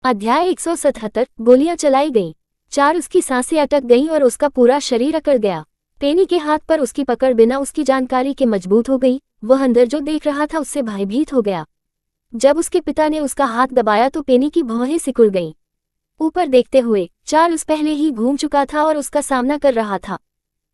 अध्याय 177 गोलियां चलाई गईं। चार्ल्स की सांसें अटक गईं और उसका पूरा शरीर अकड़ गया। पेनी के हाथ पर उसकी पकड़ बिना उसकी जानकारी के मजबूत हो गई। वह अंदर जो देख रहा था उससे भयभीत हो गया। जब उसके पिता ने उसका हाथ दबाया तो पेनी की भौहें सिकुड़ गईं। ऊपर देखते हुए चार्ल्स पहले ही घूम चुका था और उसका सामना कर रहा था।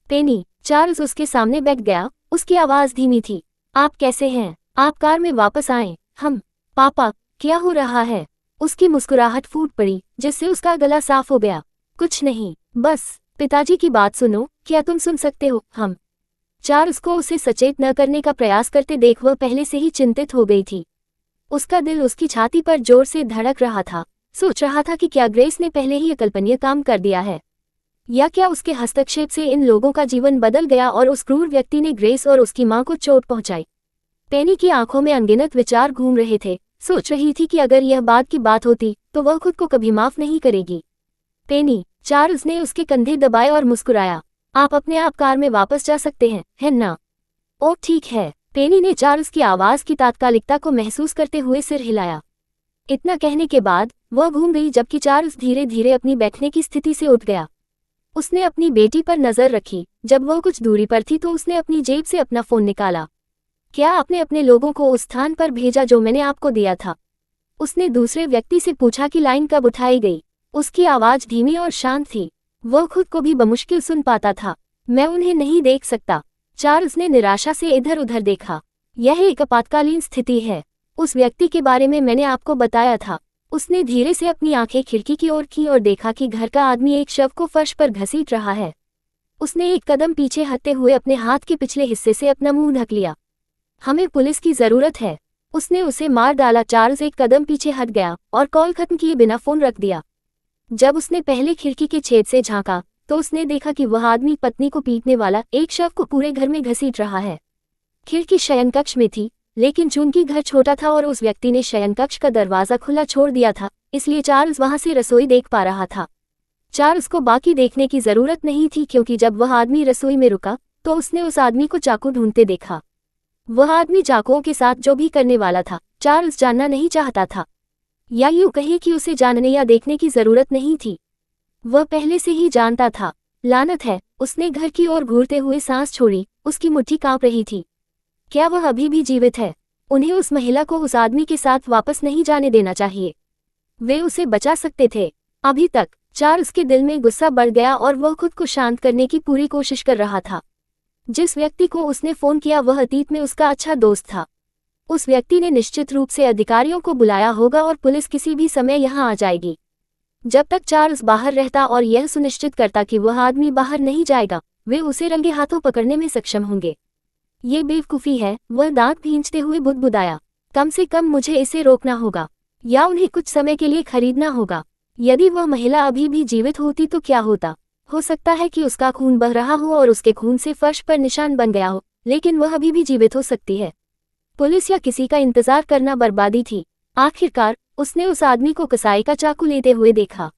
पेनी, चार्ल्स उसके सामने बैठ गया। उसकी आवाज धीमी थी। आप कैसे हैं? आप कार में वापस आए। हम। पापा, क्या हो रहा है? उसकी मुस्कुराहट फूट पड़ी जिससे उसका गला साफ हो गया। कुछ नहीं, बस पिताजी की बात सुनो। क्या तुम सुन सकते हो? हम। चार्ल्स को उसे सचेत न करने का प्रयास करते देख वह पहले से ही चिंतित हो गई थी। उसका दिल उसकी छाती पर जोर से धड़क रहा था। सोच रहा था कि क्या ग्रेस ने पहले ही अकल्पनीय काम कर दिया है, या क्या उसके हस्तक्षेप से इन लोगों का जीवन बदल गया और उस क्रूर व्यक्ति ने ग्रेस और उसकी मां को चोट पहुंचाई। पेनी की आंखों में अनगिनत विचार घूम रहे थे। सोच रही थी कि अगर यह बात की बात होती तो वह खुद को कभी माफ नहीं करेगी। पेनी, चार्ल्स ने उसके कंधे दबाए और मुस्कुराया। आप अपने आप कार में वापस जा सकते हैं, है ना? ओह ठीक है। पेनी ने चार्ल्स की आवाज की तात्कालिकता को महसूस करते हुए सिर हिलाया। इतना कहने के बाद वह घूम गई जबकि चार्ल्स धीरे धीरे अपनी बैठने की स्थिति से उठ गया। उसने अपनी बेटी पर नजर रखी। जब वह कुछ दूरी पर थी तो उसने अपनी जेब से अपना फोन निकाला। क्या आपने अपने लोगों को उस स्थान पर भेजा जो मैंने आपको दिया था? उसने दूसरे व्यक्ति से पूछा कि लाइन कब उठाई गई। उसकी आवाज धीमी और शांत थी। वह खुद को भी बमुश्किल सुन पाता था। मैं उन्हें नहीं देख सकता। चार्ल्स ने निराशा से इधर उधर देखा। यह एक आपातकालीन स्थिति है। उस व्यक्ति के बारे में मैंने आपको बताया था। उसने धीरे से अपनी आंखें खिड़की की ओर की और देखा कि घर का आदमी एक शव को फर्श पर घसीट रहा है। उसने एक कदम पीछे हटते हुए अपने हाथ के पिछले हिस्से से अपना मुंह ढक लिया। हमें पुलिस की जरूरत है। उसने उसे मार डाला। चार्ल्स एक कदम पीछे हट गया और कॉल खत्म किए बिना फोन रख दिया। जब उसने पहले खिड़की के छेद से झांका तो उसने देखा कि वह आदमी पत्नी को पीटने वाला एक शव को पूरे घर में घसीट रहा है। खिड़की शयनकक्ष में थी, लेकिन चूंकि घर छोटा था और उस व्यक्ति ने शयनकक्ष का दरवाजा खुला छोड़ दिया था, इसलिए चार्ल्स वहां से रसोई देख पा रहा था। चार्ल्स को बाकी देखने की जरूरत नहीं थी क्योंकि जब वह आदमी रसोई में रुका तो उसने उस आदमी को चाकू ढूंढते देखा। वह आदमी चाकुओं के साथ जो भी करने वाला था चार्ल्स जानना नहीं चाहता था, या यूं कहे कि उसे जानने या देखने की जरूरत नहीं थी। वह पहले से ही जानता था। लानत है। उसने घर की ओर घूरते हुए सांस छोड़ी। उसकी मुट्ठी कांप रही थी। क्या वह अभी भी जीवित है? उन्हें उस महिला को उस आदमी के साथ वापस नहीं जाने देना चाहिए। वे उसे बचा सकते थे। अभी तक चार्ल्स के दिल में गुस्सा बढ़ गया और वह खुद को शांत करने की पूरी कोशिश कर रहा था। जिस व्यक्ति को उसने फोन किया वह अतीत में उसका अच्छा दोस्त था। उस व्यक्ति ने निश्चित रूप से अधिकारियों को बुलाया होगा और पुलिस किसी भी समय यहां आ जाएगी। जब तक चार्ल्स बाहर रहता और यह सुनिश्चित करता कि वह आदमी बाहर नहीं जाएगा, वे उसे रंगे हाथों पकड़ने में सक्षम होंगे। ये बेवकूफी है। वह दांत भींचते हुए बुदबुदाया। कम से कम मुझे इसे रोकना होगा, या उन्हें कुछ समय के लिए खरीदना होगा। यदि वह महिला अभी भी जीवित होती तो क्या होता? हो सकता है कि उसका खून बह रहा हो और उसके खून से फर्श पर निशान बन गया हो, लेकिन वह अभी भी जीवित हो सकती है। पुलिस या किसी का इंतजार करना बर्बादी थी। आखिरकार उसने उस आदमी को कसाई का चाकू लेते हुए देखा।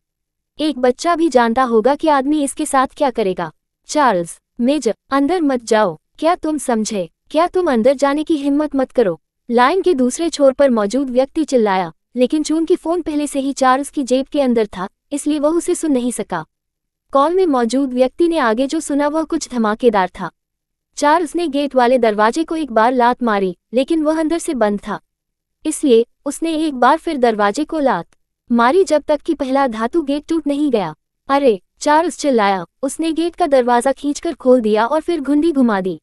एक बच्चा भी जानता होगा कि आदमी इसके साथ क्या करेगा। चार्ल्स, मेजर, अंदर मत जाओ। क्या तुम समझे? क्या तुम अंदर जाने की हिम्मत मत करो? लाइन के दूसरे छोर पर मौजूद व्यक्ति चिल्लाया, लेकिन चूंकि फोन पहले से ही चार्ल्स की जेब के अंदर था इसलिए वह उसे सुन नहीं सका। कॉल में मौजूद व्यक्ति ने आगे जो सुना वह कुछ धमाकेदार था। चार्ल्स ने गेट वाले दरवाजे को एक बार लात मारी, लेकिन वह अंदर से बंद था। इसलिए उसने एक बार फिर दरवाजे को लात मारी जब तक कि पहला धातु गेट टूट नहीं गया। अरे! चार्ल्स चिल्लाया। उसने गेट का दरवाजा खींचकर खोल दिया और फिर घुंडी घुमा दी।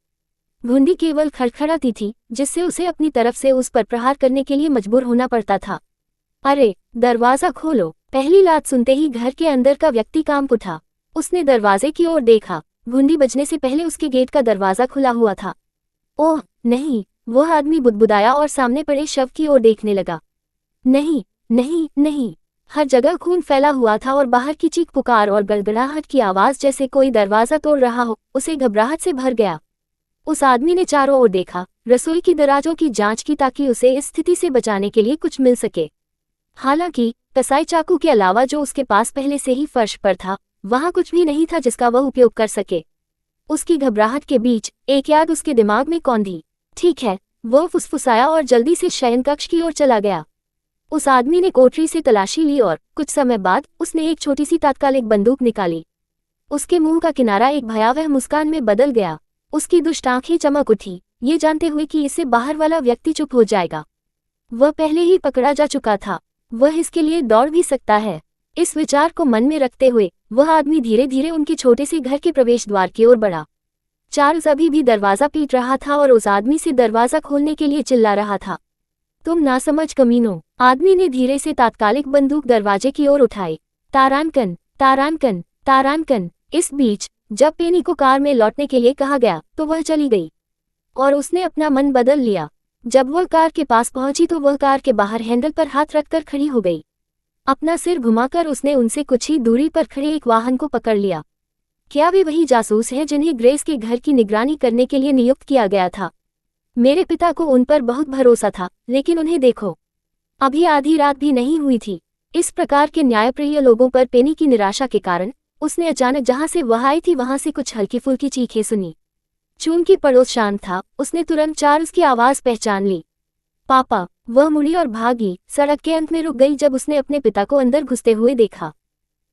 घुंडी केवल खड़खड़ाती थी, जिससे उसे अपनी तरफ से उस पर प्रहार करने के लिए मजबूर होना पड़ता था। अरे! दरवाजा खोलो! पहली लात सुनते ही घर के अंदर का व्यक्ति कांप उठा। उसने दरवाजे की ओर देखा। घुंडी बजने से पहले उसके गेट का दरवाजा खुला हुआ था। ओह नहीं! वह आदमी बुदबुदाया और सामने पड़े शव की ओर देखने लगा। नहीं, नहीं, नहीं! हर जगह खून फैला हुआ था और बाहर की चीख पुकार और गड़गड़ाहट की आवाज जैसे कोई दरवाजा तोड़ रहा हो, उसे घबराहट से भर गया। उस आदमी ने चारों ओर देखा, रसोई की दराजों की जांच की ताकि उसे इस स्थिति से बचाने के लिए कुछ मिल सके। हालांकि कसाई चाकू के अलावा जो उसके पास पहले से ही फर्श पर था, वहां कुछ भी नहीं था जिसका वह उपयोग कर सके। उसकी घबराहट के बीच एक याद उसके दिमाग में कौंधी। ठीक है, वह फुसफुसाया और जल्दी से शयनकक्ष की ओर चला गया। उस आदमी ने कोठरी से तलाशी ली और कुछ समय बाद उसने एक छोटी सी तात्कालिक बंदूक निकाली। उसके मुंह का किनारा एक भयावह मुस्कान में बदल गया। उसकी दुष्ट आंखें चमक उठी, ये जानते हुए कि इससे बाहर वाला व्यक्ति चुप हो जाएगा। वह पहले ही पकड़ा जा चुका था, वह इसके लिए दौड़ भी सकता है। इस विचार को मन में रखते हुए वह आदमी धीरे धीरे उनके छोटे से घर के प्रवेश द्वार की ओर बढ़ा। चार्ल्स अभी भी दरवाजा पीट रहा था और उस आदमी से दरवाजा खोलने के लिए चिल्ला रहा था। तुम नासमझ कमीनों! आदमी ने धीरे से तात्कालिक बंदूक दरवाजे की ओर उठाई। तारानकन, तारानकन, तारानकन। इस बीच जब पेनी को कार में लौटने के लिए कहा गया तो वह चली गई और उसने अपना मन बदल लिया। जब वह कार के पास पहुंची तो वह कार के बाहर हैंडल पर हाथ रखकर खड़ी हो गई। अपना सिर घुमाकर उसने उनसे कुछ ही दूरी पर खड़े एक वाहन को पकड़ लिया। क्या वे वही जासूस हैं जिन्हें ग्रेस के घर की निगरानी करने के लिए नियुक्त किया गया था? मेरे पिता को उन पर बहुत भरोसा था, लेकिन उन्हें देखो, अभी आधी रात भी नहीं हुई थी। इस प्रकार के न्यायप्रिय लोगों पर पेनी की निराशा के कारण उसने अचानक जहां से वह आई थी वहां से कुछ हल्की फुल्की चीखें सुनी। चूंकि पड़ोस शांत था, उसने तुरंत चार्ल्स की आवाज पहचान ली। पापा! वह मुड़ी और भागी, सड़क के अंत में रुक गई जब उसने अपने पिता को अंदर घुसते हुए देखा।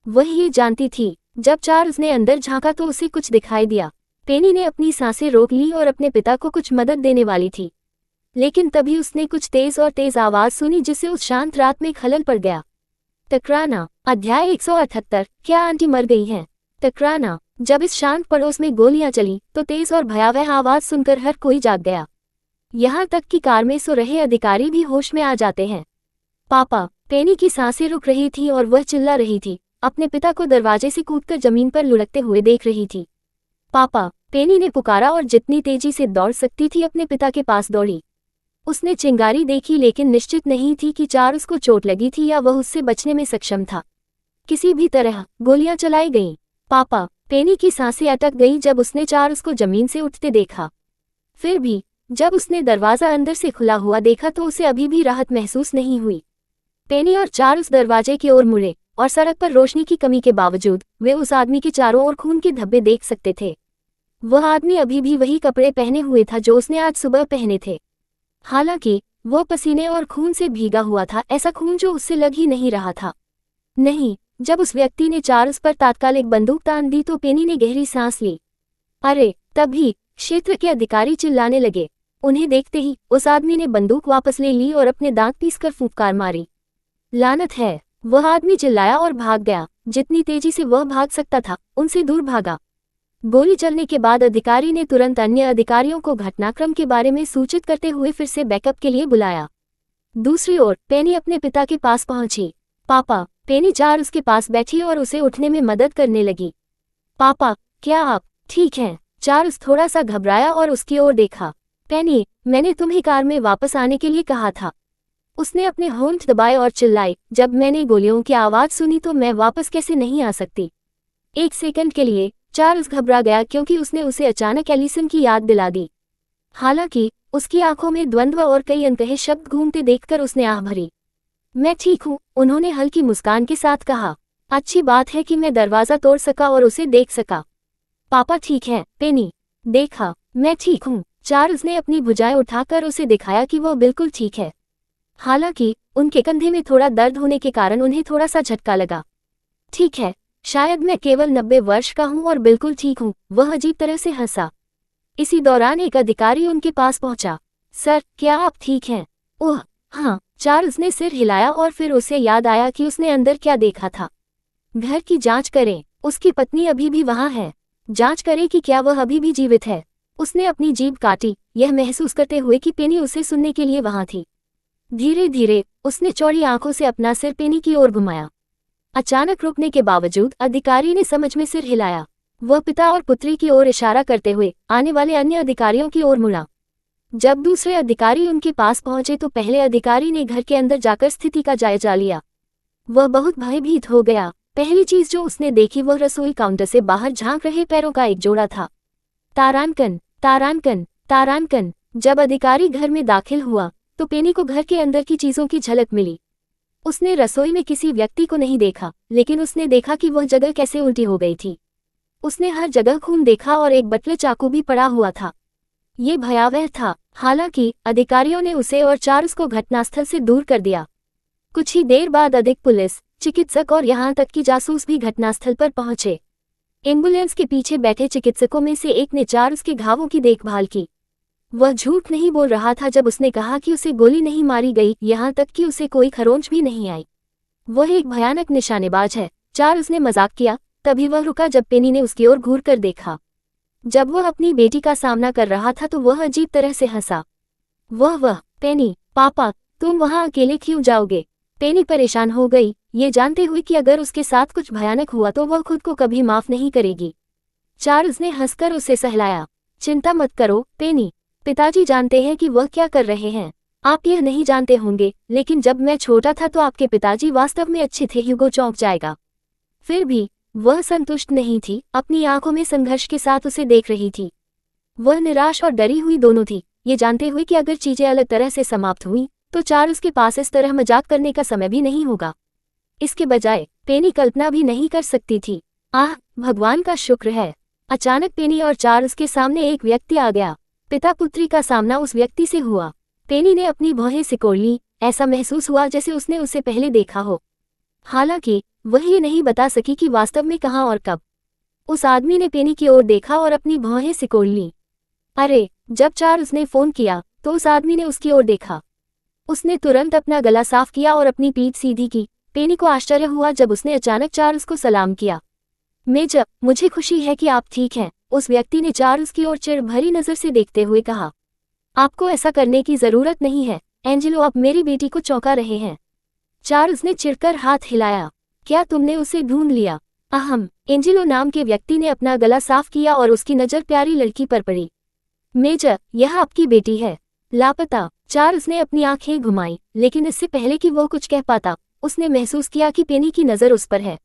वह ये जानती थी, जब चार्ल्स ने अंदर झांका तो उसे कुछ दिखाई दिया। पेनी ने अपनी सांसें रोक ली और अपने पिता को कुछ मदद देने वाली थी, लेकिन तभी उसने कुछ तेज आवाज सुनी जिससे उस शांत रात में खलल पड़ गया। टकराना। अध्याय 178। क्या आंटी मर गई हैं? टकराना। जब इस शांत पड़ोस में गोलियां चली तो तेज और भयावह आवाज सुनकर हर कोई जाग गया। यहाँ तक कि कार में सो रहे अधिकारी भी होश में आ जाते हैं। पापा! पेनी की सांसें रुक रही थी और वह चिल्ला रही थी, अपने पिता को दरवाजे से कूदकर जमीन पर लुढ़कते हुए देख रही थी। पापा! पेनी ने पुकारा और जितनी तेजी से दौड़ सकती थी अपने पिता के पास दौड़ी। उसने चिंगारी देखी लेकिन निश्चित नहीं थी कि चार्ल्स को चोट लगी थी या वह उससे बचने में सक्षम था। किसी भी तरह गोलियां चलाई गईं। पापा! पेनी की सांसें अटक गईं जब उसने चार्ल्स को जमीन से उठते देखा। फिर भी जब उसने दरवाजा अंदर से खुला हुआ देखा तो उसे अभी भी राहत महसूस नहीं हुई। पेनी और चार्ल्स दरवाजे की ओर मुड़े और सड़क पर रोशनी की कमी के बावजूद वे उस आदमी के चारों ओर खून के धब्बे देख सकते थे। वह आदमी अभी भी वही कपड़े पहने हुए था जो उसने आज सुबह पहने थे। हालांकि वो पसीने और खून से भीगा हुआ था, ऐसा खून जो उससे लग ही नहीं रहा था। नहीं, जब उस व्यक्ति ने चार्ल्स पर तात्कालिक बंदूक तान दी तो पेनी ने गहरी सांस ली। अरे! तभी क्षेत्र के अधिकारी चिल्लाने लगे। उन्हें देखते ही उस आदमी ने बंदूक वापस ले ली और अपने दांत पीसकर फूंकार मारी। लानत है! वह आदमी चिल्लाया और भाग गया। जितनी तेजी से वह भाग सकता था उनसे दूर भागा। गोली चलने के बाद अधिकारी ने तुरंत अन्य अधिकारियों को घटनाक्रम के बारे में सूचित करते हुए फिर से बैकअप के लिए बुलाया। दूसरी ओर पेनी अपने पिता के पास पहुंची। पापा! पेनी चार्ल्स के पास बैठी और उसे उठने में मदद करने लगी। पापा! क्या आप ठीक हैं? चार्ल्स थोड़ा सा घबराया और उसकी ओर देखा। पेनी, मैंने तुम्हें कार में वापस आने के लिए कहा था। उसने अपने होंठ दबाए और चिल्लाई, जब मैंने गोलियों की आवाज सुनी तो मैं वापस कैसे नहीं आ सकती? एक सेकंड के लिए चार्ल्स घबरा गया क्योंकि उसने उसे अचानक एलिसन की याद दिला दी। हालांकि उसकी आंखों में द्वंद्व और कई अनकहे शब्द घूमते देखकर उसने आह भरी। मैं ठीक हूँ, उन्होंने हल्की मुस्कान के साथ कहा। अच्छी बात है कि मैं दरवाजा तोड़ सका और उसे देख सका। पापा ठीक है, पेनी। देखा, मैं ठीक हूँ। चार्ल्स ने अपनी भुजाएं उठाकर उसे दिखाया कि वह बिल्कुल ठीक है। हालांकि उनके कंधे में थोड़ा दर्द होने के कारण उन्हें थोड़ा सा झटका लगा। ठीक है, शायद मैं केवल 90 वर्ष का हूं और बिल्कुल ठीक हूं, वह अजीब तरह से हंसा। इसी दौरान एक अधिकारी उनके पास पहुंचा। सर, क्या आप ठीक हैं? ओह हाँ, चार्ल्स ने सिर हिलाया और फिर उसे याद आया कि उसने अंदर क्या देखा था। घर की जांच करें, उसकी पत्नी अभी भी वहां है। जांच करें कि क्या वह अभी भी जीवित है। उसने अपनी जीभ काटी, यह महसूस करते हुए कि पेनी उसे सुनने के लिए वहां थी। धीरे धीरे उसने चौड़ी आंखों से अपना सिर पेनी की ओर घुमाया। अचानक रुकने के बावजूद अधिकारी ने समझ में सिर हिलाया। वह पिता और पुत्री की ओर इशारा करते हुए आने वाले अन्य अधिकारियों की ओर मुड़ा। जब दूसरे अधिकारी उनके पास पहुंचे तो पहले अधिकारी ने घर के अंदर जाकर स्थिति का जायजा लिया। वह बहुत भयभीत हो गया। पहली चीज जो उसने देखी वह रसोई काउंटर से बाहर झांक रहे पैरों का एक जोड़ा था। तारानकन, तारानकन, तारानकन। जब अधिकारी घर में दाखिल हुआ तो पेनी को घर के अंदर की चीजों की झलक मिली। उसने रसोई में किसी व्यक्ति को नहीं देखा, लेकिन उसने देखा कि वह जगह कैसे उल्टी हो गई थी। उसने हर जगह खून देखा और एक बटले चाकू भी पड़ा हुआ था। ये भयावह था। हालांकि अधिकारियों ने उसे और चार्ल्स को घटनास्थल से दूर कर दिया। कुछ ही देर बाद अधिक पुलिस, चिकित्सक और यहाँ तक कि जासूस भी घटनास्थल पर पहुंचे। एम्बुलेंस के पीछे बैठे चिकित्सकों में से एक ने चार्ल्स के घावों की देखभाल की। वह झूठ नहीं बोल रहा था जब उसने कहा कि उसे गोली नहीं मारी गई, यहाँ तक कि उसे कोई खरोंच भी नहीं आई। वह एक भयानक निशानेबाज है, चार्ल्स ने मजाक किया। तभी वह रुका जब पेनी ने उसकी ओर घूर कर देखा। जब वह अपनी बेटी का सामना कर रहा था तो वह अजीब तरह से हंसा। वह पेनी, पापा, तुम वहां अकेले क्यों जाओगे? पेनी परेशान हो गई, ये जानते हुए कि अगर उसके साथ कुछ भयानक हुआ तो वह खुद को कभी माफ नहीं करेगी। चार्ल्स ने हंसकर उसे सहलाया। चिंता मत करो पेनी, पिताजी जानते हैं कि वह क्या कर रहे हैं। आप यह नहीं जानते होंगे, लेकिन जब मैं छोटा था तो आपके पिताजी वास्तव में अच्छे थे। ह्यूगो चौंक जाएगा। फिर भी वह संतुष्ट नहीं थी, अपनी आंखों में संघर्ष के साथ उसे देख रही थी। वह निराश और डरी हुई दोनों थी, ये जानते हुए कि अगर चीजें अलग तरह से समाप्त हुई तो चार्ल्स के पास इस तरह मजाक करने का समय भी नहीं होगा। इसके बजाय पेनी कल्पना भी नहीं कर सकती थी। आह, भगवान का शुक्र है। अचानक पेनी और चार्ल्स के सामने एक व्यक्ति आ गया। पिता पुत्री का सामना उस व्यक्ति से हुआ। पेनी ने अपनी भौहें सिकोड़ ली, ऐसा महसूस हुआ जैसे उसने उसे पहले देखा हो। हालांकि वह ये नहीं बता सकी कि वास्तव में कहाँ और कब। उस आदमी ने पेनी की ओर देखा और अपनी भौहें सिकोड़ ली। अरे, जब चार्ल्स ने फोन किया तो उस आदमी ने उसकी ओर देखा। उसने तुरंत अपना गला साफ किया और अपनी पीठ सीधी की। पेनी को आश्चर्य हुआ जब उसने अचानक चार्ल्स को सलाम किया। मेजर, मुझे खुशी है कि आप ठीक हैं, उस व्यक्ति ने चार्ल्स की ओर चिढ़ भरी नजर से देखते हुए कहा। आपको ऐसा करने की जरूरत नहीं है, एंजेलो आप मेरी बेटी को चौंका रहे हैं। चार्ल्स ने चिढ़कर हाथ हिलाया। क्या तुमने उसे ढूंढ लिया? अहम, एंजेलो नाम के व्यक्ति ने अपना गला साफ किया और उसकी नजर प्यारी लड़की पर पड़ी। मेजर, यह आपकी बेटी है। लापता। चार्ल्स ने अपनी आंखें घुमाई, लेकिन इससे पहले कि वो कुछ कह पाता, उसने महसूस किया कि पेनी की नजर उस पर है।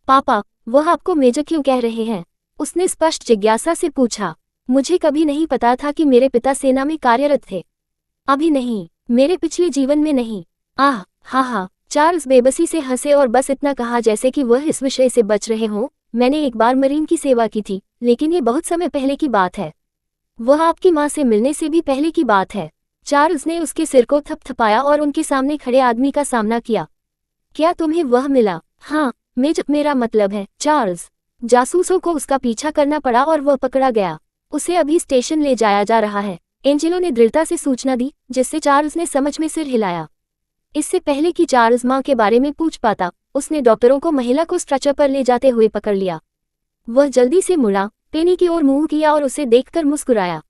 पापा, वह आपको मेजर क्यों कह रहे हैं? उसने स्पष्ट जिज्ञासा से पूछा। मुझे कभी नहीं पता था कि मेरे पिता सेना में कार्यरत थे। अभी नहीं, मेरे पिछले जीवन में नहीं। आह, हा। चार्ल्स बेबसी से हंसे और बस इतना कहा जैसे कि वह इस विषय से बच रहे हों। मैंने एक बार मरीन की सेवा की थी, लेकिन ये बहुत समय पहले की बात है। वह आपकी माँ से मिलने से भी पहले की बात है। चार्ल्स ने उसके सिर को थपथपाया और उनके सामने खड़े आदमी का सामना किया। क्या तुम्हें वह मिला? हाँ, मेरा मतलब है चार्ल्स। जासूसों को उसका पीछा करना पड़ा और वह पकड़ा गया। उसे अभी स्टेशन ले जाया जा रहा है, एंजेलो ने दृढ़ता से सूचना दी, जिससे चार्ल्स ने समझ में सिर हिलाया। इससे पहले कि चार्ल्स माँ के बारे में पूछ पाता, उसने डॉक्टरों को महिला को स्ट्रेचर पर ले जाते हुए पकड़ लिया। वह जल्दी से मुड़ा, पेनी की ओर मुंह किया और उसे देखकर मुस्कुराया।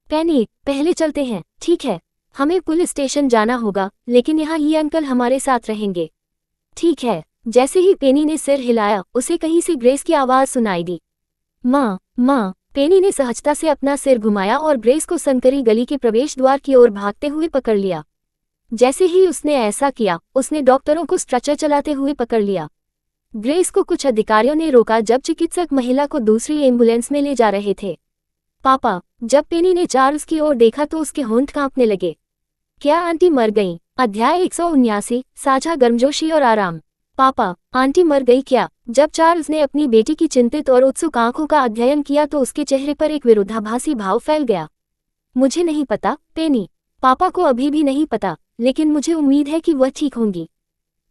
पेनी, पहले चलते हैं, ठीक है? हमें पुलिस स्टेशन जाना होगा, लेकिन यहाँ ये अंकल हमारे साथ रहेंगे। ठीक है। जैसे ही पेनी ने सिर हिलाया, उसे कहीं से ग्रेस की आवाज सुनाई दी। माँ। पेनी ने सहजता से अपना सिर घुमाया और ग्रेस को संकरी गली के प्रवेश द्वार की ओर भागते हुए पकड़ लिया। जैसे ही उसने ऐसा किया, उसने डॉक्टरों को स्ट्रेचर चलाते हुए पकड़ लिया। ग्रेस को कुछ अधिकारियों ने रोका जब चिकित्सक महिला को दूसरी एम्बुलेंस में ले जा रहे थे। पापा, जब पेनी ने चार्ल्स की ओर देखा तो उसके होंठ कांपने लगे। क्या आंटी मर गईं? अध्याय 179, साझा गर्मजोशी और आराम। पापा, आंटी मर गई क्या? जब चार्ल्स ने अपनी बेटी की चिंतित और उत्सुक आंखों का अध्ययन किया तो उसके चेहरे पर एक विरोधाभासी भाव फैल गया। मुझे नहीं पता, पेनी। पापा को अभी भी नहीं पता, लेकिन मुझे उम्मीद है कि वह ठीक होंगी।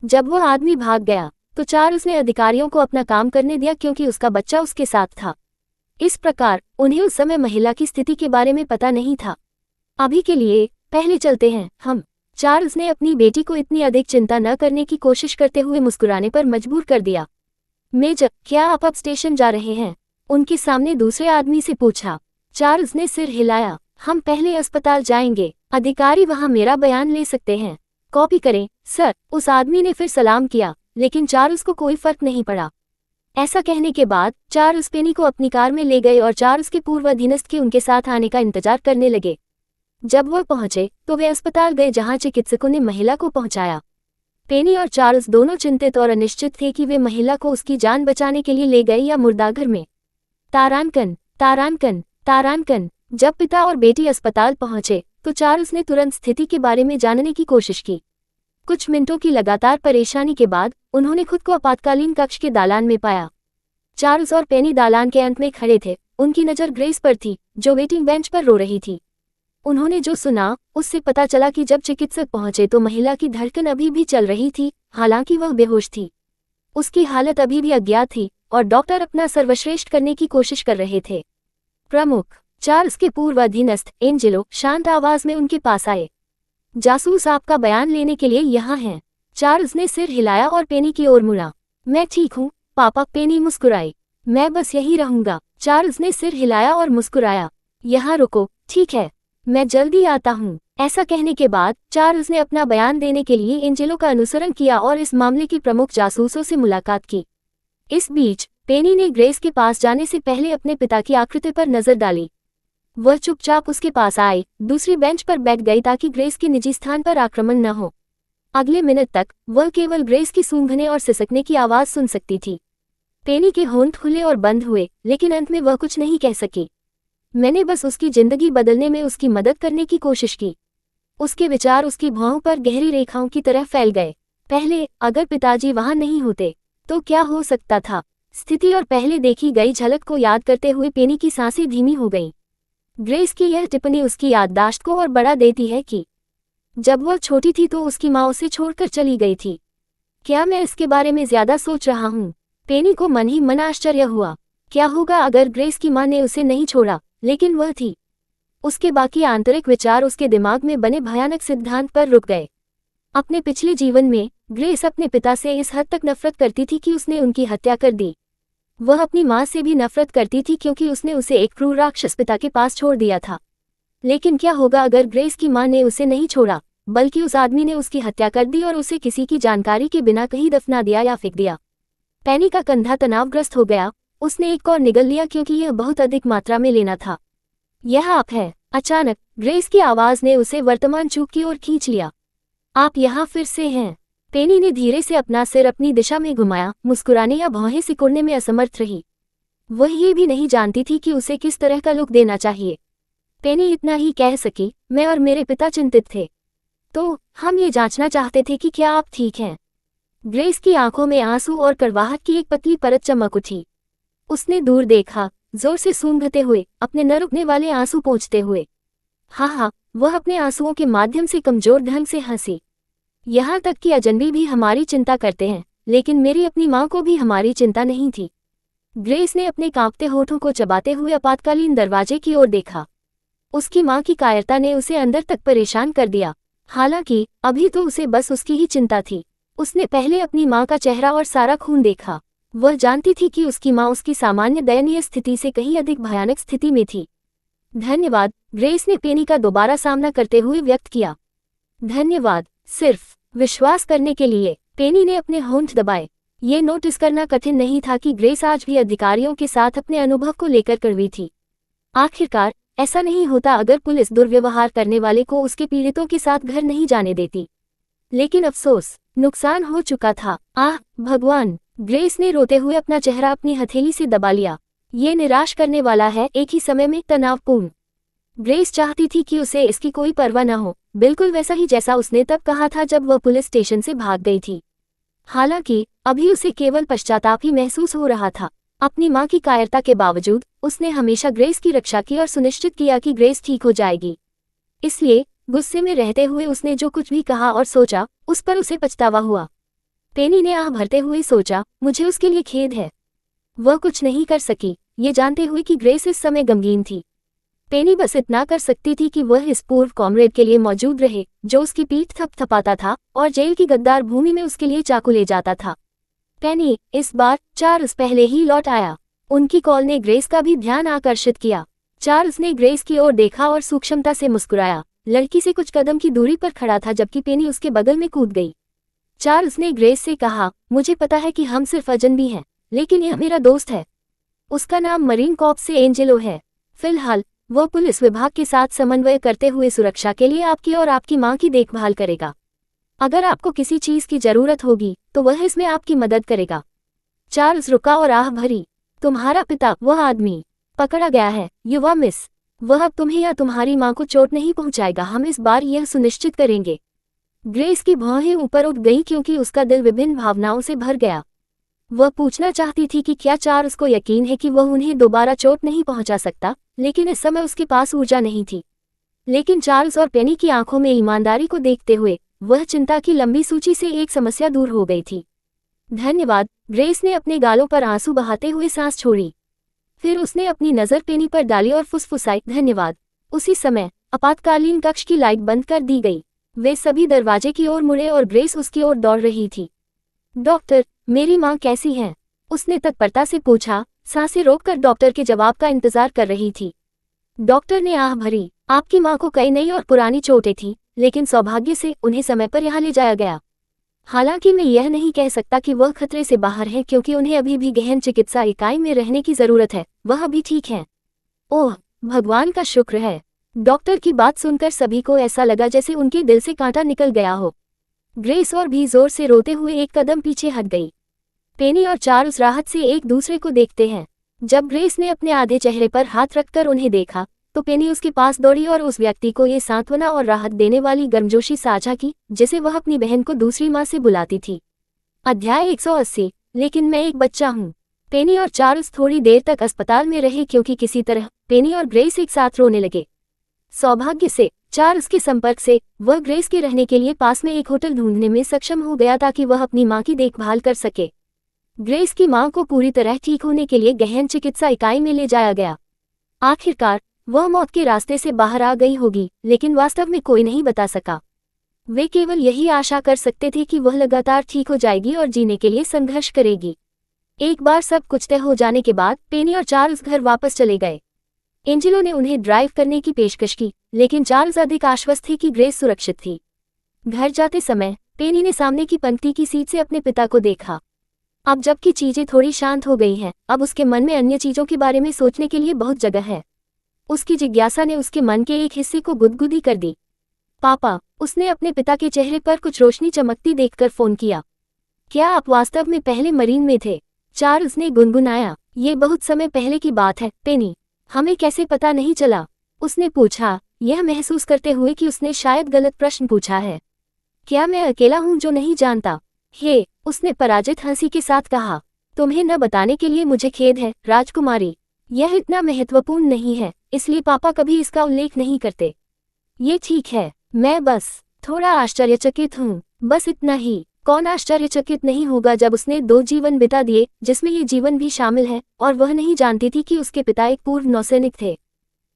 जब वह आदमी भाग गया तो चार्ल्स ने अधिकारियों को अपना काम करने दिया क्योंकि उसका बच्चा उसके साथ था। इस प्रकार उन्हें उस समय महिला की स्थिति के बारे में पता नहीं था। अभी के लिए पहले चलते हैं हम। चार्ल्स ने अपनी बेटी को इतनी अधिक चिंता न करने की कोशिश करते हुए मुस्कुराने पर मजबूर कर दिया। मेजर, क्या आप अब स्टेशन जा रहे हैं? उनके सामने दूसरे आदमी से पूछा। चार्ल्स ने सिर हिलाया। हम पहले अस्पताल जाएंगे, अधिकारी वहां मेरा बयान ले सकते हैं। कॉपी करें, सर। उस आदमी ने फिर सलाम किया, लेकिन चार्ल्स को कोई फर्क नहीं पड़ा। ऐसा कहने के बाद चार्ल्स पेनी को अपनी कार में ले गए और चार्ल्स के पूर्व अधीनस्थ के उनके साथ आने का इंतजार करने लगे। जब वह पहुंचे तो वे अस्पताल गए जहां चिकित्सकों ने महिला को पहुंचाया। पेनी और चार्ल्स दोनों चिंतित और अनिश्चित थे कि वे महिला को उसकी जान बचाने के लिए ले गए या मुर्दाघर में। तारांकन। जब पिता और बेटी अस्पताल पहुंचे तो चार्ल्स ने तुरंत स्थिति के बारे में जानने की कोशिश की। कुछ मिनटों की लगातार परेशानी के बाद उन्होंने खुद को आपातकालीन कक्ष के दालान में पाया। चार्ल्स और पेनी दालान के अंत में खड़े थे। उनकी नज़र ग्रेस पर थी, जो वेटिंग बेंच पर रो रही थी। उन्होंने जो सुना उससे पता चला कि जब चिकित्सक पहुंचे तो महिला की धड़कन अभी भी चल रही थी, हालांकि वह बेहोश थी। उसकी हालत अभी भी अज्ञात थी और डॉक्टर अपना सर्वश्रेष्ठ करने की कोशिश कर रहे थे। प्रमुख चार्ल्स के पूर्व अधीनस्थ एंजेलो शांत आवाज में उनके पास आए। जासूस आपका बयान लेने के लिए यहाँ हैं। चार्ल्स ने सिर हिलाया और पेनी की ओर मुड़ा। मैं ठीक हूँ पापा, पेनी मुस्कुराई। मैं बस यही रहूंगा। चार्ल्स ने सिर हिलाया और मुस्कुराया। यहाँ रुको, ठीक है, मैं जल्दी आता हूँ। ऐसा कहने के बाद चार्ल्स ने अपना बयान देने के लिए एंजेलो का अनुसरण किया और इस मामले की प्रमुख जासूसों से मुलाकात की। इस बीच पेनी ने ग्रेस के पास जाने से पहले अपने पिता की आकृति पर नजर डाली। वह चुपचाप उसके पास आई, दूसरी बेंच पर बैठ गई ताकि ग्रेस के निजी स्थान पर आक्रमण न हो। अगले मिनट तक वह केवल ग्रेस की सूंघने और सिसकने की आवाज सुन सकती थी। पेनी के होंठ खुले और बंद हुए, लेकिन अंत में वह कुछ नहीं कह सकी। मैंने बस उसकी जिंदगी बदलने में उसकी मदद करने की कोशिश की। उसके विचार उसकी भौहों पर गहरी रेखाओं की तरह फैल गए। पहले अगर पिताजी वहां नहीं होते तो क्या हो सकता था? स्थिति और पहले देखी गई झलक को याद करते हुए पेनी की सांसें धीमी हो गईं। ग्रेस की यह टिप्पणी उसकी याददाश्त को और बढ़ा देती है कि जब वह छोटी थी तो उसकी माँ उसे छोड़कर चली गई थी। क्या मैं इसके बारे में ज्यादा सोच रहा हूँ? पेनी को मन ही मन आश्चर्य हुआ। क्या होगा अगर ग्रेस की माँ ने उसे नहीं छोड़ा, लेकिन वह थी? उसके बाकी आंतरिक विचार उसके दिमाग में बने भयानक सिद्धांत पर रुक गए। अपने पिछले जीवन में ग्रेस अपने पिता से इस हद तक नफरत करती थी कि उसने उनकी हत्या कर दी। वह अपनी माँ से भी नफरत करती थी क्योंकि उसने उसे एक क्रूर राक्षस पिता के पास छोड़ दिया था। लेकिन क्या होगा अगर ग्रेस की माँ ने उसे नहीं छोड़ा, बल्कि उस आदमी ने उसकी हत्या कर दी और उसे किसी की जानकारी के बिना कहीं दफना दिया या फेंक दिया? पेनी का कंधा तनावग्रस्त हो गया। उसने एक और निगल लिया क्योंकि यह बहुत अधिक मात्रा में लेना था। यह आप है। अचानक ग्रेस की आवाज ने उसे वर्तमान चूक की ओर खींच लिया। आप यहाँ फिर से हैं। पेनी ने धीरे से अपना सिर अपनी दिशा में घुमाया, मुस्कुराने या भौहें सिकुड़ने में असमर्थ रही। वह ये भी नहीं जानती थी कि उसे किस तरह का लुक देना चाहिए। पेनी इतना ही कह सकी, मैं और मेरे पिता चिंतित थे, तो हम ये जांचना चाहते थे कि क्या आप ठीक हैं। ग्रेस की आंखों में आंसू और कड़वाहट की एक पतली परत चमक उठी। उसने दूर देखा, जोर से सूंघते हुए, अपने न रुकने वाले आंसू पोंछते हुए। हाँ, वह अपने आंसुओं के माध्यम से कमजोर ढंग से हंसी। यहाँ तक कि अजनबी भी हमारी चिंता करते हैं, लेकिन मेरी अपनी माँ को भी हमारी चिंता नहीं थी। ग्रेस ने अपने कांपते होठों को चबाते हुए आपातकालीन दरवाजे की ओर देखा। उसकी माँ की कायरता ने उसे अंदर तक परेशान कर दिया। हालांकि अभी तो उसे बस उसकी ही चिंता थी। उसने पहले अपनी माँ का चेहरा और सारा खून देखा। वह जानती थी कि उसकी माँ उसकी सामान्य दयनीय स्थिति से कहीं अधिक भयानक स्थिति में थी। धन्यवाद, ग्रेस ने पेनी का दोबारा सामना करते हुए व्यक्त किया। धन्यवाद, सिर्फ विश्वास करने के लिए। पेनी ने अपने होंठ दबाए। ये नोटिस करना कठिन नहीं था कि ग्रेस आज भी अधिकारियों के साथ अपने अनुभव को लेकर कड़वी थी। आखिरकार ऐसा नहीं होता अगर पुलिस दुर्व्यवहार करने वाले को उसके पीड़ितों के साथ घर नहीं जाने देती। लेकिन अफसोस, नुकसान हो चुका था। आह भगवान, ग्रेस ने रोते हुए अपना चेहरा अपनी हथेली से दबा लिया। ये निराश करने वाला है, एक ही समय में तनावपूर्ण। ग्रेस चाहती थी कि उसे इसकी कोई परवाह न हो, बिल्कुल वैसा ही जैसा उसने तब कहा था जब वह पुलिस स्टेशन से भाग गई थी। हालांकि अभी उसे केवल पश्चाताप ही महसूस हो रहा था। अपनी माँ की कायरता के बावजूद उसने हमेशा ग्रेस की रक्षा की और सुनिश्चित किया कि ग्रेस ठीक हो जाएगी। इसलिए गुस्से में रहते हुए उसने जो कुछ भी कहा और सोचा, उस पर उसे पछतावा हुआ। पेनी ने आह भरते हुए सोचा, मुझे उसके लिए खेद है। वह कुछ नहीं कर सकी, ये जानते हुए कि ग्रेस इस समय गमगीन थी। पेनी बस इतना कर सकती थी कि वह इस पूर्व कॉमरेड के लिए मौजूद रहे, जो उसकी पीठ थपथपाता था और जेल की गद्दार भूमि में उसके लिए चाकू ले जाता था। पेनी इस बार चार्ल्स पहले ही लौट आया। उनकी कॉल ने ग्रेस का भी ध्यान आकर्षित किया। चार्ल्स ने ग्रेस की ओर देखा और सूक्ष्मता से मुस्कुराया। लड़की से कुछ कदम की दूरी पर खड़ा था जबकि पेनी उसके बगल में कूद गई। चार्ल्स ने ग्रेस से कहा, मुझे पता है कि हम सिर्फ अजनबी हैं, लेकिन यह मेरा दोस्त है। उसका नाम मरीन कॉर्प्स से एंजेलो है। फिलहाल वह पुलिस विभाग के साथ समन्वय करते हुए सुरक्षा के लिए आपकी और आपकी माँ की देखभाल करेगा। अगर आपको किसी चीज की जरूरत होगी तो वह इसमें आपकी मदद करेगा। चार्ल्स रुका और आह भरी। तुम्हारा पिता, वह आदमी पकड़ा गया है, युवा मिस। वह अब तुम्हें या तुम्हारी माँ को चोट नहीं पहुंचाएगा। हम इस बार यह सुनिश्चित करेंगे। ग्रेस की भौहें ऊपर उठ गईं क्योंकि उसका दिल विभिन्न भावनाओं से भर गया। वह पूछना चाहती थी कि क्या चार्ल्स को यकीन है कि वह उन्हें दोबारा चोट नहीं पहुंचा सकता, लेकिन इस समय उसके पास ऊर्जा नहीं थी। लेकिन चार्ल्स और पेनी की आंखों में ईमानदारी को देखते हुए वह चिंता की लंबी सूची से एक समस्या दूर हो गई थी। धन्यवाद, ग्रेस ने अपने गालों पर आंसू बहाते हुए सांस छोड़ी। फिर उसने अपनी नज़र पेनी पर डाली और फुसफुसाई, धन्यवाद। उसी समय आपातकालीन कक्ष की लाइट बंद कर दी गई। वे सभी दरवाजे की ओर मुड़े और ग्रेस उसकी ओर दौड़ रही थी। डॉक्टर, मेरी माँ कैसी हैं? उसने तत्परता से पूछा, सांसें रोककर डॉक्टर के जवाब का इंतजार कर रही थी। डॉक्टर ने आह भरी, आपकी माँ को कई नई और पुरानी चोटें थीं, लेकिन सौभाग्य से उन्हें समय पर यहाँ ले जाया गया। हालांकि मैं यह नहीं कह सकता कि वह खतरे से बाहर है क्योंकि उन्हें अभी भी गहन चिकित्सा इकाई में रहने की जरूरत है। वह अभी ठीक है। ओह, भगवान का शुक्र है। डॉक्टर की बात सुनकर सभी को ऐसा लगा जैसे उनके दिल से कांटा निकल गया हो। ग्रेस और भी जोर से रोते हुए एक कदम पीछे हट गई। पेनी और चार्ल्स राहत से एक दूसरे को देखते हैं। जब ग्रेस ने अपने आधे चेहरे पर हाथ रखकर उन्हें देखा तो पेनी उसके पास दौड़ी और उस व्यक्ति को ये सांत्वना और राहत देने वाली गर्मजोशी साझा की जिसे वह अपनी बहन को दूसरी माँ से बुलाती थी। अध्याय 180, लेकिन मैं एक बच्चा हूँ। पेनी और चार्ल्स थोड़ी देर तक अस्पताल में रहे क्योंकि किसी तरह पेनी और ग्रेस एक साथ रोने लगे। सौभाग्य से चार्ल्स के संपर्क से वह ग्रेस के रहने के लिए पास में एक होटल ढूंढने में सक्षम हो गया ताकि वह अपनी माँ की देखभाल कर सके। ग्रेस की माँ को पूरी तरह ठीक होने के लिए गहन चिकित्सा इकाई में ले जाया गया। आखिरकार वह मौत के रास्ते से बाहर आ गई होगी, लेकिन वास्तव में कोई नहीं बता सका। वे केवल यही आशा कर सकते थे कि वह लगातार ठीक हो जाएगी और जीने के लिए संघर्ष करेगी। एक बार सब कुछ तय हो जाने के बाद पेनी और चार्ल्स घर वापस चले गए। एंजेलो ने उन्हें ड्राइव करने की पेशकश की, लेकिन चार्ल्स अधिक आश्वस्त थे कि ग्रेस सुरक्षित थी। घर जाते समय पेनी ने सामने की पंक्ति की सीट से अपने पिता को देखा। अब जबकि चीजें थोड़ी शांत हो गई हैं, अब उसके मन में अन्य चीजों के बारे में सोचने के लिए बहुत जगह है। उसकी जिज्ञासा ने उसके मन के एक हिस्से को गुदगुदी कर दी। पापा, उसने अपने पिता के चेहरे पर कुछ रोशनी चमकती देखकर फोन किया। क्या आप वास्तव में पहले मरीन में थे? चार्ल्स ने गुनगुनाया। ये बहुत समय पहले की बात है पेनी। हमें कैसे पता नहीं चला? उसने पूछा, यह महसूस करते हुए कि उसने शायद गलत प्रश्न पूछा है। क्या मैं अकेला हूँ जो नहीं जानता? हे, उसने पराजित हंसी के साथ कहा। तुम्हें न बताने के लिए मुझे खेद है, राजकुमारी। यह इतना महत्वपूर्ण नहीं है, इसलिए पापा कभी इसका उल्लेख नहीं करते। ये ठीक है, मैं बस थोड़ा आश्चर्यचकित हूँ, बस इतना ही। कौन आश्चर्यचकित नहीं होगा जब उसने 2 जीवन बिता दिए जिसमें ये जीवन भी शामिल है, और वह नहीं जानती थी कि उसके पिता एक पूर्व नौसैनिक थे।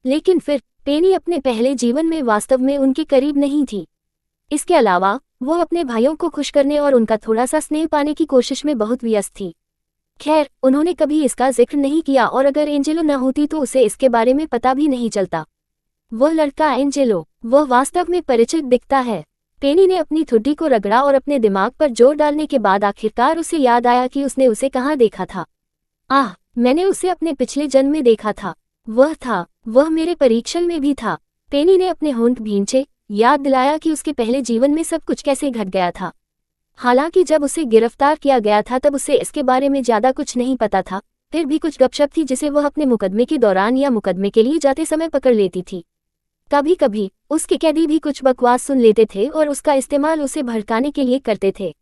लेकिन फिर पेनी अपने पहले जीवन में वास्तव में उनके करीब नहीं थी। इसके अलावा वो अपने भाइयों को खुश करने और उनका थोड़ा सा स्नेह पाने की कोशिश में बहुत व्यस्त थी। खैर, उन्होंने कभी इसका जिक्र नहीं किया और अगर एंजेलो न होती तो उसे इसके बारे में पता भी नहीं चलता। वह लड़का एंजेलो, वह वास्तव में परिचित दिखता है। पेनी ने अपनी ठुड्डी को रगड़ा और अपने दिमाग पर जोर डालने के बाद आखिरकार उसे याद आया कि उसने उसे कहाँ देखा था। आह, मैंने उसे अपने पिछले जन्म में देखा था। वह मेरे परीक्षण में भी था। पेनी ने अपने होंठ भींचे, याद दिलाया कि उसके पहले जीवन में सब कुछ कैसे घट गया था। हालांकि जब उसे गिरफ्तार किया गया था तब उसे इसके बारे में ज्यादा कुछ नहीं पता था, फिर भी कुछ गपशप थी जिसे वह अपने मुकदमे के दौरान या मुकदमे के लिए जाते समय पकड़ लेती थी। कभी कभी उसके कैदी भी कुछ बकवास सुन लेते थे और उसका इस्तेमाल उसे भड़काने के लिए करते थे।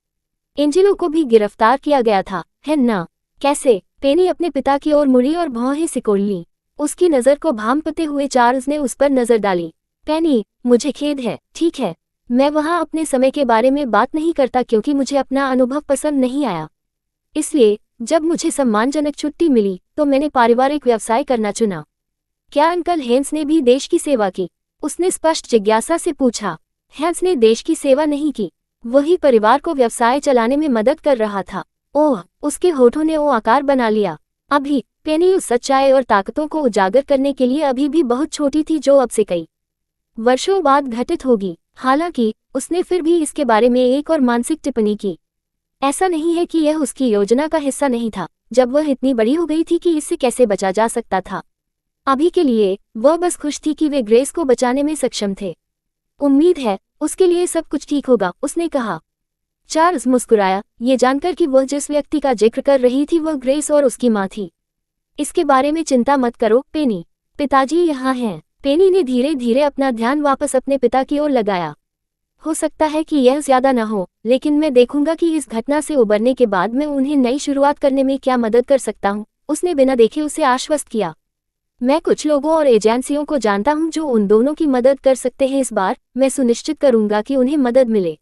एंजेलो को भी गिरफ्तार किया गया था, है ना? कैसे? पेनी अपने पिता की ओर मुड़ी और भौहें सिकोड़ ली। उसकी नज़र को भांपते हुए चार्ल्स ने उस पर नज़र डाली। पेनी, मुझे खेद है, ठीक है। मैं वहाँ अपने समय के बारे में बात नहीं करता क्योंकि मुझे अपना अनुभव पसंद नहीं आया। इसलिए जब मुझे सम्मानजनक छुट्टी मिली तो मैंने पारिवारिक व्यवसाय करना चुना। क्या अंकल हेंस ने भी देश की सेवा की? उसने स्पष्ट जिज्ञासा से पूछा। हेंस ने देश की सेवा नहीं की, वही परिवार को व्यवसाय चलाने में मदद कर रहा था। ओह, उसके होठों ने ओ आकार बना लिया। अभी पेनी उस सच्चाई और ताकतों को उजागर करने के लिए अभी भी बहुत छोटी थी जो अब से कई वर्षों बाद घटित होगी। हालांकि उसने फिर भी इसके बारे में एक और मानसिक टिप्पणी की। ऐसा नहीं है कि यह उसकी योजना का हिस्सा नहीं था, जब वह इतनी बड़ी हो गई थी कि इससे कैसे बचा जा सकता था। अभी के लिए वह बस खुश थी कि वे ग्रेस को बचाने में सक्षम थे। उम्मीद है उसके लिए सब कुछ ठीक होगा, उसने कहा। चार्ल्स मुस्कुराया, ये जानकर कि वह जिस व्यक्ति का जिक्र कर रही थी वह ग्रेस और उसकी माँ थी। इसके बारे में चिंता मत करो पेनी, पिताजी यहाँ हैं। पेनी ने धीरे धीरे अपना ध्यान वापस अपने पिता की ओर लगाया। हो सकता है कि यह ज्यादा न हो, लेकिन मैं देखूंगा कि इस घटना से उबरने के बाद मैं उन्हें नई शुरुआत करने में क्या मदद कर सकता हूँ, उसने बिना देखे उसे आश्वस्त किया। मैं कुछ लोगों और एजेंसियों को जानता हूं जो उन दोनों की मदद कर सकते हैं। इस बार मैं सुनिश्चित करूंगा कि उन्हें मदद मिले।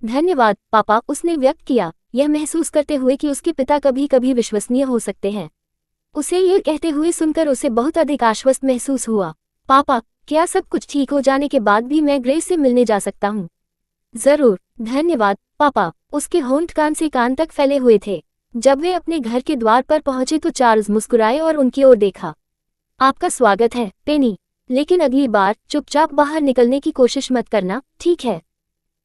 धन्यवाद पापा, उसने व्यक्त किया, यह महसूस करते हुए कि उसके पिता कभी कभी विश्वसनीय हो सकते हैं। उसे यह कहते हुए सुनकर उसे बहुत अधिक आश्वस्त महसूस हुआ। पापा, क्या सब कुछ ठीक हो जाने के बाद भी मैं ग्रेस से मिलने जा सकता हूँ? जरूर, धन्यवाद पापा। उसके होंठ कान से कान तक फैले हुए थे। जब वे अपने घर के द्वार पर पहुंचे तो चार्ल्स मुस्कुराए और उनकी ओर देखा। आपका स्वागत है पेनी, लेकिन अगली बार चुपचाप बाहर निकलने की कोशिश मत करना, ठीक है?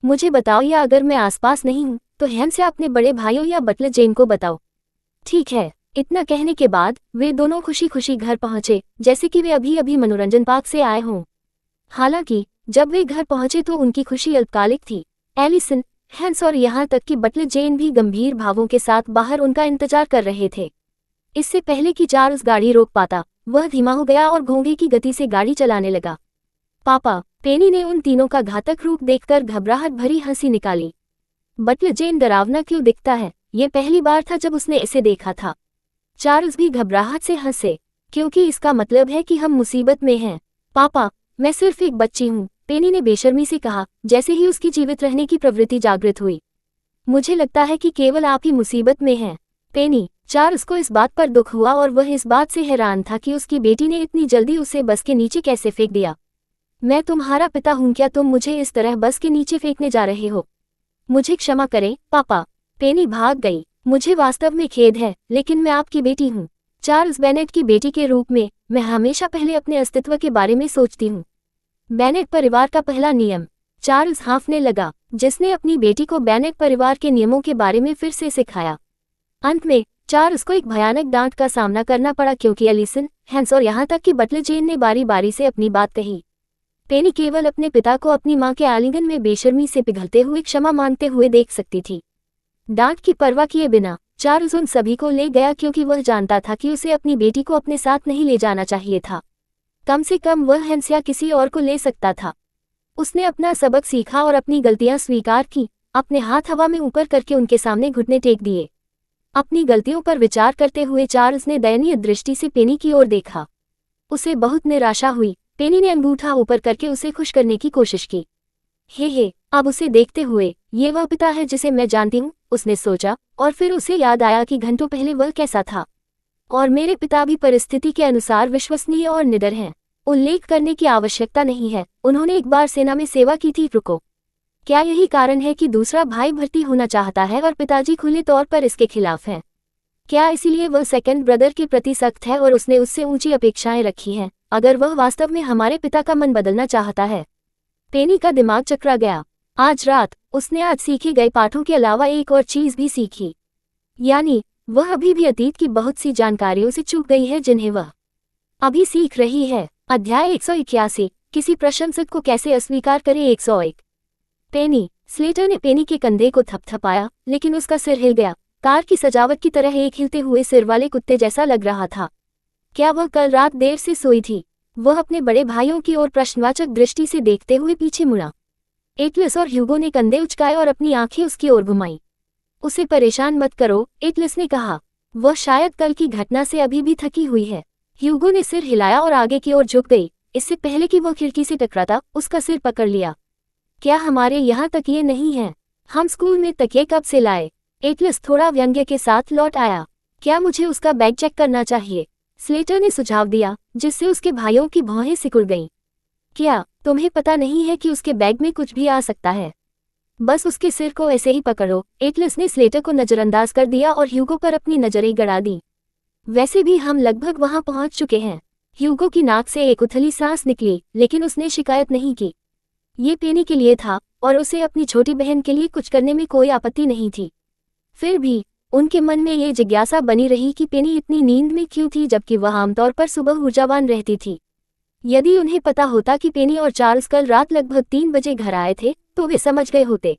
मुझे बताओ, या अगर मैं आसपास नहीं हूँ तो हैन से अपने बड़े भाइयों या बटलर जेन को बताओ। ठीक है। इतना कहने के बाद वे दोनों खुशी खुशी घर पहुंचे, जैसे कि वे अभी अभी मनोरंजन पार्क से आए हों। हालांकि जब वे घर पहुंचे तो उनकी खुशी अल्पकालिक थी। एलिसन, हैंस और यहाँ तक कि बटलर जेन भी गंभीर भावों के साथ बाहर उनका इंतजार कर रहे थे। इससे पहले कि चार्ल्स गाड़ी रोक पाता, वह धीमा हो गया और घोंघे की गति से गाड़ी चलाने लगा। पापा, पेनी ने उन तीनों का घातक रूप देखकर घबराहट भरी हंसी निकाली। बटलर जेन डरावना क्यों दिखता है? ये पहली बार था जब उसने इसे देखा था। चार्ल्स भी घबराहट से हंसे, क्योंकि इसका मतलब है कि हम मुसीबत में हैं। पापा, मैं सिर्फ एक बच्ची हूँ, पेनी ने बेशर्मी से कहा, जैसे ही उसकी जीवित रहने की प्रवृत्ति जागृत हुई। मुझे लगता है कि केवल आप ही मुसीबत में हैं पेनी। चार्ल्स को इस बात पर दुख हुआ और वह इस बात से हैरान था कि उसकी बेटी ने इतनी जल्दी उसे बस के नीचे कैसे फेंक दिया। मैं तुम्हारा पिता हूँ, क्या तुम मुझे इस तरह बस के नीचे फेंकने जा रहे हो? मुझे क्षमा करें पापा। पेनी भाग गई। मुझे वास्तव में खेद है, लेकिन मैं आपकी बेटी हूँ। चार्ल्स बेनेट की बेटी के रूप में मैं हमेशा पहले अपने अस्तित्व के बारे में सोचती हूँ। बेनेट परिवार का पहला नियम। चार्ल्स हाँफने लगा, जिसने अपनी बेटी को बेनेट परिवार के नियमों के बारे में फिर से सिखाया। अंत में चार्ल्स को एक भयानक डांट का सामना करना पड़ा, क्योंकि एलिसन, हैंस और यहाँ तक कि बटलर जेन ने बारी बारी से अपनी बात कही। पेनी केवल अपने पिता को अपनी मां के आलिंगन में बेशर्मी से पिघलते हुए क्षमा मांगते हुए देख सकती थी। डांट की परवाह किए बिना चार्ल्स उन सभी को ले गया, क्योंकि वह जानता था कि उसे अपनी बेटी को अपने साथ नहीं ले जाना चाहिए था। कम से कम वह हैंस या किसी और को ले सकता था। उसने अपना सबक सीखा और अपनी गलतियां स्वीकार की। अपने हाथ हवा में ऊपर करके उनके सामने घुटने टेक दिए। अपनी गलतियों पर विचार करते हुए चार्ल्स ने दयनीय दृष्टि से पेनी की ओर देखा। उसे बहुत निराशा हुई। पेनी ने अंगूठा ऊपर करके उसे खुश करने की कोशिश की। हे, अब उसे देखते हुए, ये वह पिता है जिसे मैं जानती हूँ, उसने सोचा, और फिर उसे याद आया कि घंटों पहले वह कैसा था। और मेरे पिता भी परिस्थिति के अनुसार विश्वसनीय और निडर हैं। उल्लेख करने की आवश्यकता नहीं है, उन्होंने एक बार सेना में सेवा की थी। रुको, क्या यही कारण है कि दूसरा भाई भर्ती होना चाहता है और पिताजी खुले तौर पर इसके खिलाफ हैं? क्या इसीलिए वह सेकंड ब्रदर के प्रति सख्त है और उसने उससे ऊंची अपेक्षाएं रखी हैं, अगर वह वास्तव में हमारे पिता का मन बदलना चाहता है? पेनी का दिमाग चकरा गया। आज रात उसने आज सीखे गए पाठों के अलावा एक और चीज भी सीखी, यानी वह अभी भी अतीत की बहुत सी जानकारियों से चूक गई है जिन्हें वह अभी सीख रही है। अध्याय 181, किसी प्रशंसक को कैसे अस्वीकार करे। 101। पेनी। स्लेटर ने पेनी के कंधे को थपथपाया, लेकिन उसका सिर हिल गया। कार की सजावट की तरह एक हिलते हुए सिर वाले कुत्ते जैसा लग रहा था। क्या वह कल रात देर से सोई थी? वह अपने बड़े भाइयों की ओर प्रश्नवाचक दृष्टि से देखते हुए पीछे मुड़ा। एटलस और ह्यूगो ने कंधे उचकाए और अपनी आंखें उसकी ओर घुमाई। उसे परेशान मत करो, एटलस ने कहा। वह शायद कल की घटना से अभी भी थकी हुई है। ह्यूगो ने सिर हिलाया और आगे की ओर झुक गई। इससे पहले कि वह खिड़की से टकराता, उसका सिर पकड़ लिया। क्या हमारे यहाँ तकिए नहीं हैं? हम स्कूल में तकिए कब से लाए? एटलस थोड़ा व्यंग्य के साथ लौट आया। क्या मुझे उसका बैग चेक करना चाहिए? स्लेटर ने सुझाव दिया, जिससे उसके भाइयों की भौहें सिकुड़ गईं। क्या तुम्हें पता नहीं है कि उसके बैग में कुछ भी आ सकता है? बस उसके सिर को ऐसे ही पकड़ो। एटलस ने स्लेटर को नजरअंदाज कर दिया और ह्यूगो पर अपनी नजरें गड़ा दी। वैसे भी हम लगभग वहां पहुंच चुके हैं। ह्यूगो की नाक से एक उथली सांस निकली, लेकिन उसने शिकायत नहीं की। ये पेनी के लिए था और उसे अपनी छोटी बहन के लिए कुछ करने में कोई आपत्ति नहीं थी। फिर भी उनके मन में ये जिज्ञासा बनी रही कि पेनी इतनी नींद में क्यों थी, जबकि वह आमतौर पर सुबह ऊर्जावान रहती थी। यदि उन्हें पता होता कि पेनी और चार्ल्स कल रात लगभग 3 बजे घर आए थे, तो वे समझ गए होते।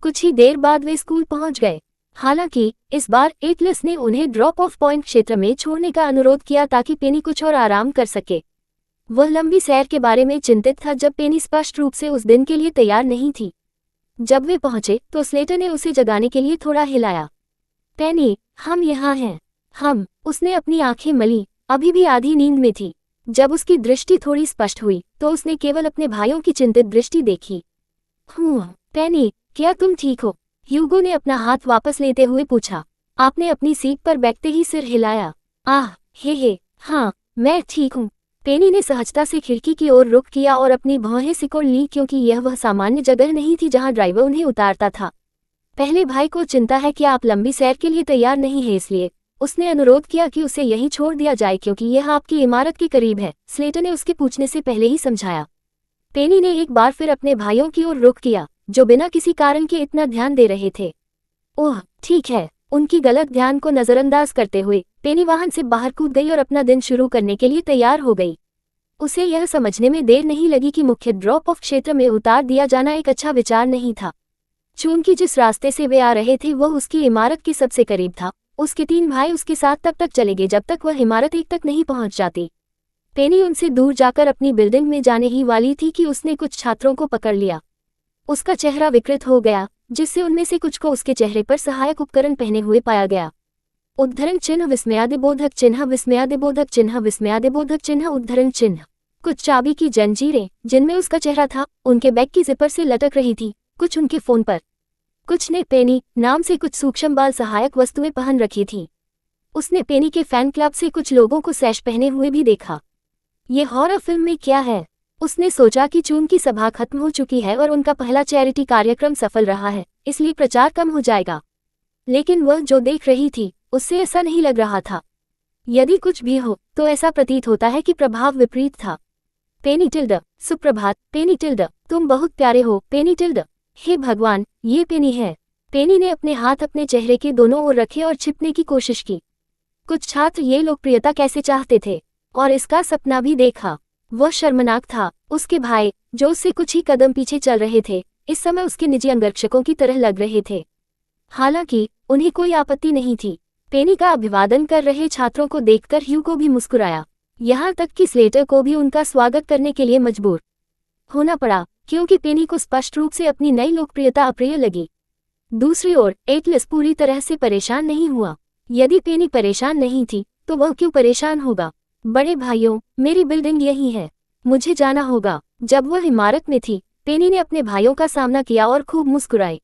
कुछ ही देर बाद वे स्कूल पहुंच गए। हालांकि इस बार एटलस ने उन्हें ड्रॉप ऑफ पॉइंट क्षेत्र में छोड़ने का अनुरोध किया ताकि पेनी कुछ और आराम कर सके। वह लंबी सैर के बारे में चिंतित था जब पेनी स्पष्ट रूप से उस दिन के लिए तैयार नहीं थी। जब वे पहुंचे तो स्लेटर ने उसे जगाने के लिए थोड़ा हिलाया। पेनी, हम यहाँ हैं। उसने अपनी आंखें मली, अभी भी आधी नींद में थी। जब उसकी दृष्टि थोड़ी स्पष्ट हुई तो उसने केवल अपने भाइयों की चिंतित दृष्टि देखी। पेनी, क्या तुम ठीक हो? ह्यूगो ने अपना हाथ वापस लेते हुए पूछा। आपने अपनी सीट पर बैठते ही सिर हिलाया। आह, हे, हाँ, मैं ठीक हूँ। पेनी ने सहजता से खिड़की की ओर रुख किया और अपनी भौहें सिकोड़ ली, क्योंकि यह वह सामान्य जगह नहीं थी जहाँ ड्राइवर उन्हें उतारता था। पहले भाई को चिंता है कि आप लंबी सैर के लिए तैयार नहीं है, इसलिए उसने अनुरोध किया कि उसे यहीं छोड़ दिया जाए क्योंकि यह आपकी इमारत के करीब है, स्लेटर ने उसके पूछने से पहले ही समझाया। पेनी ने एक बार फिर अपने भाइयों की ओर रुख किया, जो बिना किसी कारण के इतना ध्यान दे रहे थे। ओह, ठीक है। उनकी गलत ध्यान को नजरअंदाज करते हुए पेनी वाहन से बाहर कूद गई और अपना दिन शुरू करने के लिए तैयार हो गई। उसे यह समझने में देर नहीं लगी कि मुख्य ड्रॉप ऑफ क्षेत्र में उतार दिया जाना एक अच्छा विचार नहीं था। चूंकि जिस रास्ते से वे आ रहे थे वह उसकी इमारत के सबसे करीब था, उसके 3 भाई उसके साथ तब तक चलेंगे जब तक वह इमारत 1 तक नहीं पहुंच जाती। पेनी उनसे दूर जाकर अपनी बिल्डिंग में जाने ही वाली थी कि उसने कुछ छात्रों को पकड़ लिया। उसका चेहरा विकृत हो गया, जिससे उनमें से कुछ को उसके चेहरे पर सहायक उपकरण पहने हुए पाया गया। उद्धरण चिन्ह, विस्मयादिबोधक चिन्ह, विस्मयादिबोधक चिन्ह, विस्मयादिबोधक चिन्ह, उद्धरण चिन्ह। कुछ चाबी की जंजीरें जिनमें उसका चेहरा था उनके बैग की जिपर से लटक रही थी, कुछ उनके फोन पर। कुछ ने पेनी नाम से कुछ सूक्ष्म बाल सहायक वस्तुएं पहन रखी थीं। उसने पेनी के फैन क्लब से कुछ लोगों को सैश पहने हुए भी देखा। ये हॉरर फिल्म में क्या है? उसने सोचा कि चून की सभा खत्म हो चुकी है और उनका पहला चैरिटी कार्यक्रम सफल रहा है, इसलिए प्रचार कम हो जाएगा। लेकिन वह जो देख रही थी उससे ऐसा नहीं लग रहा था। यदि कुछ भी हो तो ऐसा प्रतीत होता है कि प्रभाव विपरीत था। पेनी टिल्ड, सुप्रभात पेनी टिल्ड, तुम बहुत प्यारे हो पेनी टिल्ड। हे भगवान, ये पेनी है। पेनी ने अपने हाथ अपने चेहरे के दोनों ओर रखे और छिपने की कोशिश की। कुछ छात्र ये लोकप्रियता कैसे चाहते थे और इसका सपना भी देखा। वह शर्मनाक था। उसके भाई, जो उससे कुछ ही कदम पीछे चल रहे थे, इस समय उसके निजी अंगरक्षकों की तरह लग रहे थे। हालांकि उन्हें कोई आपत्ति नहीं थी। पेनी का अभिवादन कर रहे छात्रों को देखकर ह्यूगो भी मुस्कुराया, यहाँ तक कि स्लेटर को भी उनका स्वागत करने के लिए मजबूर होना पड़ा, क्योंकि पेनी को स्पष्ट रूप से अपनी नई लोकप्रियता अप्रिय लगी। दूसरी ओर एटलस पूरी तरह से परेशान नहीं हुआ। यदि पेनी परेशान नहीं थी तो वह क्यों परेशान होगा? बड़े भाइयों, मेरी बिल्डिंग यही है, मुझे जाना होगा। जब वह इमारत में थी, पेनी ने अपने भाइयों का सामना किया और खूब मुस्कुराई।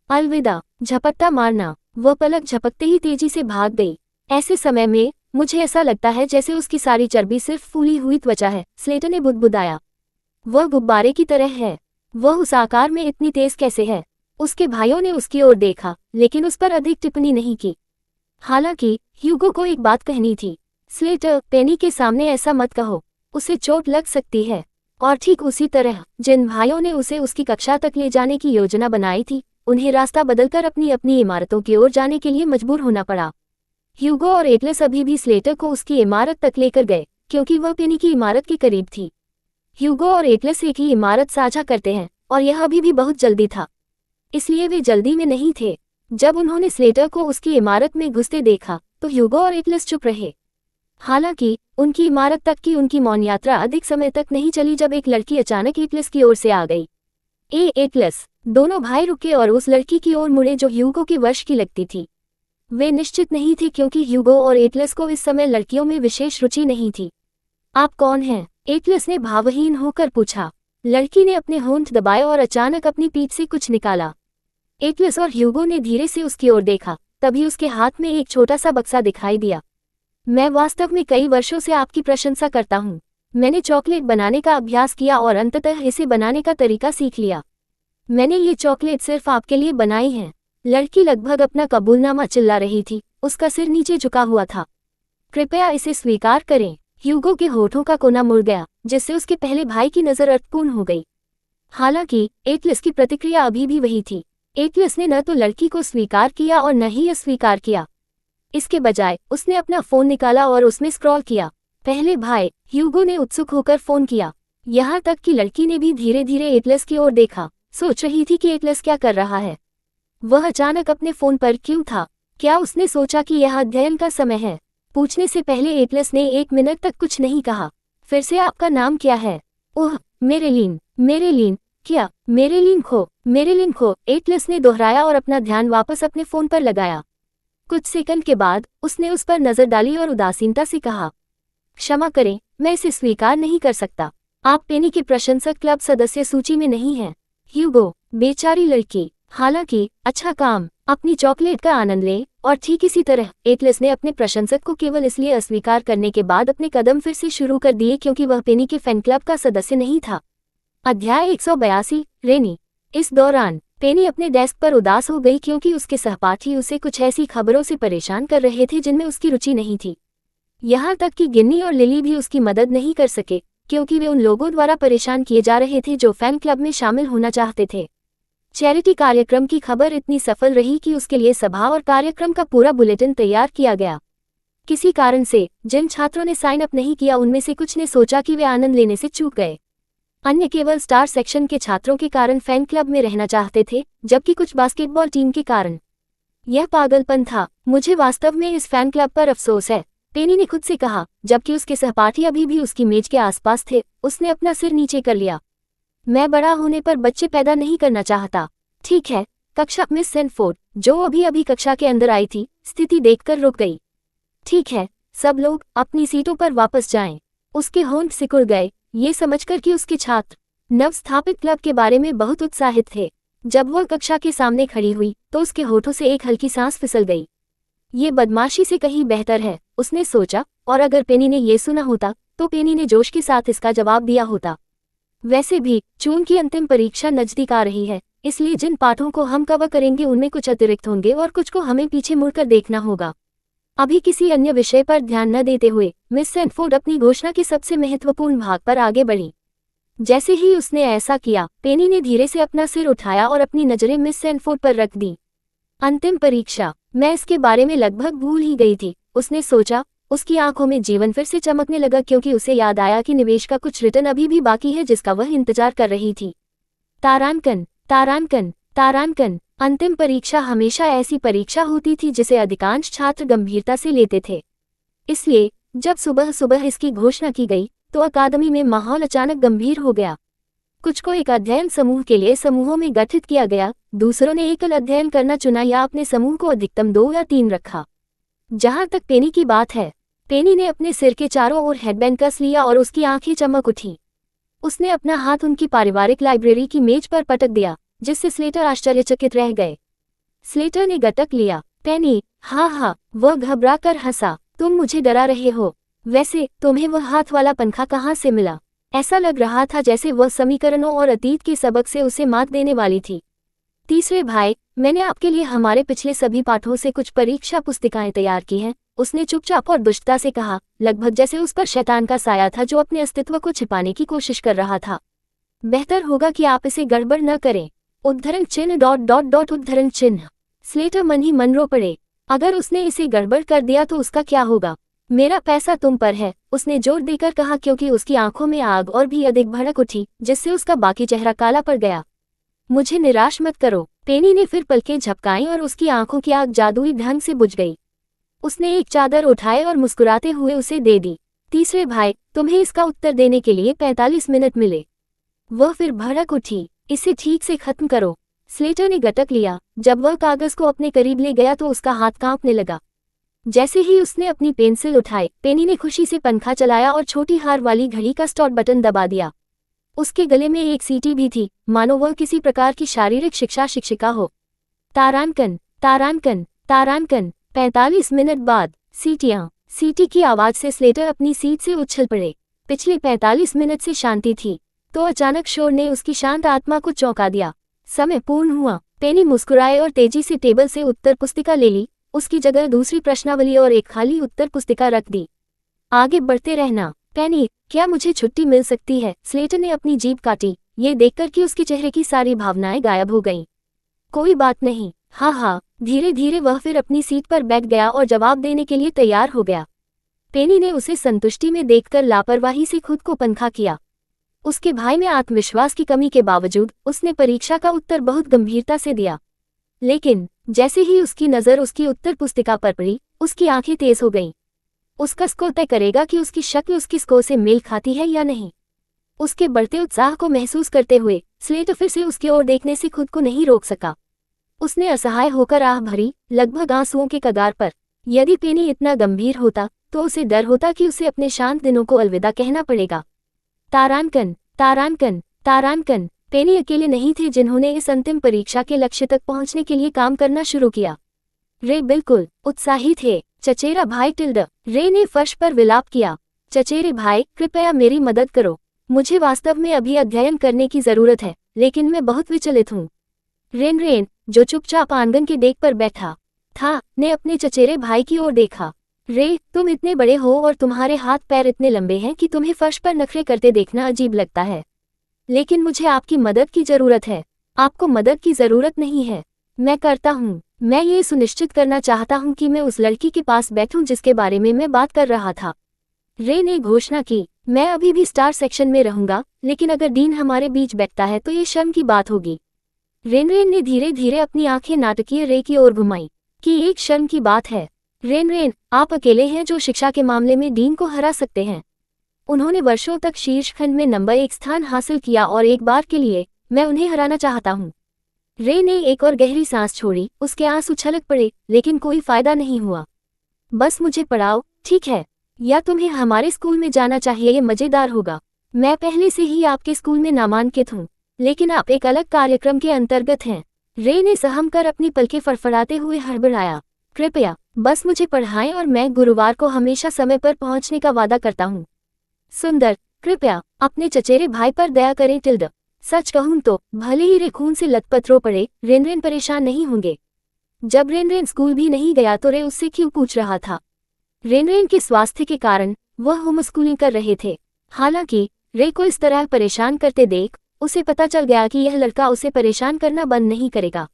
अलविदा, झपट्टा मारना। वह पलक झपकते ही तेजी से भाग गई। ऐसे समय में मुझे ऐसा लगता है जैसे उसकी सारी चर्बी सिर्फ फूली हुई त्वचा है, स्लेटर ने बुदबुदाया। वह गुब्बारे की तरह है। वह उस आकार में इतनी तेज कैसे है? उसके भाइयों ने उसकी ओर देखा, लेकिन उस पर अधिक टिप्पणी नहीं की। हालांकि ह्यूगो को एक बात कहनी थी। स्लेटर, पेनी के सामने ऐसा मत कहो, उसे चोट लग सकती है। और ठीक उसी तरह जिन भाइयों ने उसे उसकी कक्षा तक ले जाने की योजना बनाई थी, उन्हें रास्ता बदलकर अपनी अपनी इमारतों की ओर जाने के लिए मजबूर होना पड़ा। ह्यूगो और एटलस अभी भी स्लेटर को उसकी इमारत तक लेकर गए, क्योंकि वह पेनी की इमारत के करीब थी। ह्यूगो और एटलस एक ही इमारत साझा करते हैं और यह अभी भी बहुत जल्दी था, इसलिए वे जल्दी में नहीं थे। जब उन्होंने स्लेटर को उसकी इमारत में घुसते देखा तो ह्यूगो और एटलस चुप रहे। हालांकि उनकी इमारत तक की उनकी मौन यात्रा अधिक समय तक नहीं चली जब एक लड़की अचानक एटलस की ओर से आ गई। एटलस! दोनों भाई रुके और उस लड़की की ओर मुड़े जो ह्यूगो के वर्ष की लगती थी। वे निश्चित नहीं थे क्योंकि ह्यूगो और एटलस को इस समय लड़कियों में विशेष रुचि नहीं थी। आप कौन हैं? एटलस ने भावहीन होकर पूछा। लड़की ने अपने होंठ दबाए और अचानक अपनी पीठ से कुछ निकाला। एटलस और ह्यूगो ने धीरे से उसकी ओर देखा, तभी उसके हाथ में एक छोटा सा बक्सा दिखाई दिया। मैं वास्तव में कई वर्षों से आपकी प्रशंसा करता हूँ। मैंने चॉकलेट बनाने का अभ्यास किया और अंततः इसे बनाने का तरीका सीख लिया। मैंने ये चॉकलेट सिर्फ आपके लिए बनाई है। लड़की लगभग अपना कबूलनामा चिल्ला रही थी, उसका सिर नीचे झुका हुआ था। कृपया इसे स्वीकार करें। ह्यूगो के होठों का कोना मुड़ गया, जिससे उसके पहले भाई की नजर अर्थपूर्ण हो गई। हालांकि एटलस की प्रतिक्रिया अभी भी वही थी। एटलस ने न तो लड़की को स्वीकार किया और न ही अस्वीकार किया। इसके बजाय उसने अपना फोन निकाला और उसमें स्क्रॉल किया। पहले भाई, ह्यूगो ने उत्सुक होकर फोन किया। यहाँ तक कि लड़की ने भी धीरे धीरे एटलस की ओर देखा, सोच रही थी कि एटलस क्या कर रहा है। वह अचानक अपने फोन पर क्यों था? क्या उसने सोचा कि यह अध्ययन का समय है? पूछने से पहले एटलस ने 1 मिनट तक कुछ नहीं कहा। फिर से आपका नाम क्या है? ओह, मेरेलिन। मेरेलिन क्या? मेरेलिन खो, एटलस ने दोहराया और अपना ध्यान वापस अपने फोन पर लगाया। कुछ सेकंड के बाद उसने उस पर नजर डाली और उदासीनता से कहा, क्षमा करें, मैं इसे स्वीकार नहीं कर सकता। आप पेनी के प्रशंसक क्लब सदस्य सूची में नहीं हैं। ह्यूगो, बेचारी लड़की। हालांकि अच्छा काम, अपनी चॉकलेट का आनंद ले। और ठीक इसी तरह एटलस ने अपने प्रशंसक को केवल इसलिए अस्वीकार करने के बाद अपने कदम फिर से शुरू कर दिए क्योंकि वह पेनी के फैन क्लब का सदस्य नहीं था। अध्याय 182, रेनी। इस दौरान पेनी अपने डेस्क पर उदास हो गई क्योंकि उसके सहपाठी उसे कुछ ऐसी खबरों से परेशान कर रहे थे जिनमें उसकी रुचि नहीं थी। यहाँ तक कि गिन्नी और लिली भी उसकी मदद नहीं कर सके क्योंकि वे उन लोगों द्वारा परेशान किए जा रहे थे जो फैन क्लब में शामिल होना चाहते थे। चैरिटी कार्यक्रम की खबर इतनी सफल रही कि उसके लिए सभा और कार्यक्रम का पूरा बुलेटिन तैयार किया गया। किसी कारण से जिन छात्रों ने साइन अप नहीं किया उनमें से कुछ ने सोचा कि वे आनंद लेने से चूक गए। अन्य केवल स्टार सेक्शन के छात्रों के कारण फैन क्लब में रहना चाहते थे, जबकि कुछ बास्केटबॉल टीम के कारण। यह पागलपन था। मुझे वास्तव में इस फैन क्लब पर अफसोस है, पेनी ने खुद से कहा, जबकि उसके सहपाठी अभी भी उसकी मेज के आसपास थे। उसने अपना सिर नीचे कर लिया। मैं बड़ा होने पर बच्चे पैदा नहीं करना चाहता। ठीक है, कक्षा। मिस सैनफोर्ड, जो अभी अभी कक्षा के अंदर आई थी, स्थिति देखकर रुक गई। ठीक है, सब लोग अपनी सीटों पर वापस जाएं। उसके होंठ सिकुड़ गए, ये समझकर कि उसके छात्र नवस्थापित क्लब के बारे में बहुत उत्साहित थे। जब वह कक्षा के सामने खड़ी हुई तो उसके होठों से एक हल्की सांस फिसल गई। ये बदमाशी से कहीं बेहतर है, उसने सोचा, और अगर पेनी ने ये सुना होता तो पेनी ने जोश के साथ इसका जवाब दिया होता। वैसे भी जून की अंतिम परीक्षा नजदीक आ रही है, इसलिए जिन पाठों को हम कवर करेंगे उनमें कुछ अतिरिक्त होंगे और कुछ को हमें पीछे मुड़कर देखना होगा। अभी किसी अन्य विषय पर ध्यान न देते हुए मिस सैनफोर्ड अपनी घोषणा के सबसे महत्वपूर्ण भाग पर आगे बढ़ी। जैसे ही उसने ऐसा किया, पेनी ने धीरे से अपना सिर उठाया और अपनी नजरें मिस सैनफोर्ड पर रख दी। अंतिम परीक्षा, मैं इसके बारे में लगभग भूल ही गई थी, उसने सोचा। उसकी आंखों में जीवन फिर से चमकने लगा क्योंकि उसे याद आया कि निवेश का कुछ रिटर्न अभी भी बाकी है जिसका वह इंतजार कर रही थी। तारांकन, तारांकन, तारांकन। अंतिम परीक्षा हमेशा ऐसी परीक्षा होती थी जिसे अधिकांश छात्र गंभीरता से लेते थे। इसलिए जब सुबह सुबह इसकी घोषणा की गई तो अकादमी में माहौल अचानक गंभीर हो गया। कुछ को एक अध्ययन समूह के लिए समूहों में गठित किया गया, दूसरों ने एकल अध्ययन करना चुना या अपने समूह को अधिकतम 2 या 3 रखा। जहां तक पेनी की बात है, पेनी ने अपने सिर के चारों ओर हेडबैंड कस लिया और उसकी आंखें चमक उठी। उसने अपना हाथ उनकी पारिवारिक लाइब्रेरी की मेज पर पटक दिया, जिससे स्लेटर आश्चर्यचकित रह गए। स्लेटर ने गटक लिया। पेनी, हाँ, वह घबरा कर हंसा। तुम मुझे डरा रहे हो। वैसे तुम्हें वह हाथ वाला पंखा कहाँ से मिला? ऐसा लग रहा था जैसे वह समीकरणों और अतीत के सबक से उसे मात देने वाली थी। तीसरे भाई, मैंने आपके लिए हमारे पिछले सभी पाठों से कुछ परीक्षा पुस्तिकाएं तैयार की हैं, उसने चुपचाप और दुष्टता से कहा, लगभग जैसे उस पर शैतान का साया था जो अपने अस्तित्व को छिपाने की कोशिश कर रहा था। बेहतर होगा कि आप इसे गड़बड़ न करें। उद्धरण चिन्ह ... उद्धरण चिन्ह। स्लेटर मन ही मन रो पड़े। अगर उसने इसे गड़बड़ कर दिया तो उसका क्या होगा? मेरा पैसा तुम पर है, उसने जोर देकर कहा क्योंकि उसकी आंखों में आग और भी अधिक भड़क उठी, जिससे उसका बाकी चेहरा काला पड़ गया। मुझे निराश मत करो। पेनी ने फिर पलकें झपकाईं और उसकी आंखों की आग जादुई ढंग से बुझ गई। उसने एक चादर उठाए और मुस्कुराते हुए उसे दे दी। तीसरे भाई, तुम्हें इसका उत्तर देने के लिए 45 मिनट मिले। वह फिर भड़क उठी। इसे ठीक से खत्म करो। स्लेटर ने गटक लिया। जब वह कागज को अपने करीब ले गया तो उसका हाथ कांपने लगा। जैसे ही उसने अपनी पेंसिल उठाई, पेनी ने खुशी से पंखा चलाया और छोटी हार वाली घड़ी का स्टार्ट बटन दबा दिया। उसके गले में एक सीटी भी थी, मानो वह किसी प्रकार की शारीरिक शिक्षा शिक्षिका हो। तारांकन, तारांकन, तारांकन। 45 मिनट बाद सीटियां। सीटी की आवाज से स्लेटर अपनी सीट से उछल पड़े। पिछले 45 मिनट से शांति थी, तो अचानक शोर ने उसकी शांत आत्मा को चौंका दिया। समय पूर्ण हुआ। पेनी मुस्कुराए और तेजी से टेबल से उत्तर पुस्तिका ले ली। उसकी जगह दूसरी प्रश्नावली और एक खाली उत्तर पुस्तिका रख दी। आगे बढ़ते रहना। पेनी, क्या मुझे छुट्टी मिल सकती है? स्लेटर ने अपनी जीभ काटी, ये देखकर कि उसके चेहरे की सारी भावनाएं गायब हो गईं। कोई बात नहीं। हाँ। धीरे धीरे वह फिर अपनी सीट पर बैठ गया और जवाब देने के लिए तैयार हो गया। पेनी ने उसे संतुष्टि में देखकर लापरवाही से खुद को पनखा किया। उसके भाई में आत्मविश्वास की कमी के बावजूद उसने परीक्षा का उत्तर बहुत गंभीरता से दिया। लेकिन जैसे ही उसकी नज़र उसकी उत्तर पुस्तिका पर पड़ी, उसकी आंखें तेज हो गईं। उसका स्कोर तय करेगा कि उसकी शक्ल उसकी स्कोर से मेल खाती है या नहीं। उसके बढ़ते उत्साह को महसूस करते हुए स्लेटर फिर से उसकी ओर देखने से खुद को नहीं रोक सका। उसने असहाय होकर आह भरी, लगभग आंसुओं के कगार पर। यदि पेनी इतना गंभीर होता तो उसे डर होता कि उसे अपने शांत दिनों को अलविदा कहना पड़ेगा। तारांकन, तारांकन, तारांकन। पेनी अकेले नहीं थे जिन्होंने इस अंतिम परीक्षा के लक्ष्य तक पहुंचने के लिए काम करना शुरू किया। रे बिल्कुल उत्साही थे। चचेरा भाई टिल्ड। रे ने फर्श पर विलाप किया। चचेरे भाई, कृपया मेरी मदद करो। मुझे वास्तव में अभी अध्ययन करने की जरूरत है, लेकिन मैं बहुत विचलित हूँ। रेन, जो चुपचाप आंगन के डेक पर बैठा था, ने अपने चचेरे भाई की ओर देखा। रे, तुम इतने बड़े हो और तुम्हारे हाथ पैर इतने लंबे हैं कि तुम्हें फर्श पर नखरे करते देखना अजीब लगता है। लेकिन मुझे आपकी मदद की जरूरत है। आपको मदद की जरूरत नहीं है। मैं करता हूँ। मैं ये सुनिश्चित करना चाहता हूँ कि मैं उस लड़की के पास बैठूं जिसके बारे में मैं बात कर रहा था। रे ने घोषणा की, मैं अभी भी स्टार सेक्शन में रहूंगा, लेकिन अगर डीन हमारे बीच बैठता है तो ये शर्म की बात होगी। रेन ने धीरे धीरे अपनी आंखें नाटकीय रे की ओर घुमाई। कि एक शर्म की बात है। रेन, आप अकेले हैं जो शिक्षा के मामले में डीन को हरा सकते हैं। उन्होंने वर्षों तक शीर्ष खंड में नंबर 1 स्थान हासिल किया और एक बार के लिए मैं उन्हें हराना चाहता हूँ। रे ने एक और गहरी सांस छोड़ी। उसके आंसू छलक पड़े, लेकिन कोई फायदा नहीं हुआ। बस मुझे पढ़ाओ, ठीक है? या तुम्हें हमारे स्कूल में जाना चाहिए, ये मजेदार होगा। मैं पहले से ही आपके स्कूल में नामांकित हूँ, लेकिन आप एक अलग कार्यक्रम के अंतर्गत हैं। रे ने सहम कर अपनी पलकें फड़फड़ाते हुए हड़बड़ाया। कृपया बस मुझे पढ़ाएं और मैं गुरुवार को हमेशा समय पर पहुंचने का वादा करता हूँ। सुंदर, कृपया अपने चचेरे भाई पर दया करें टिल्ड। सच कहूं तो भले ही रे खून से लथपथ रो पड़े, रेन परेशान नहीं होंगे। जब रेन स्कूल भी नहीं गया तो रे उससे क्यों पूछ रहा था? रेन के स्वास्थ्य के कारण वह होम स्कूलिंग कर रहे थे। हालांकि रे को इस तरह परेशान करते देख उसे पता चल गया कि यह लड़का उसे परेशान करना बंद नहीं करेगा।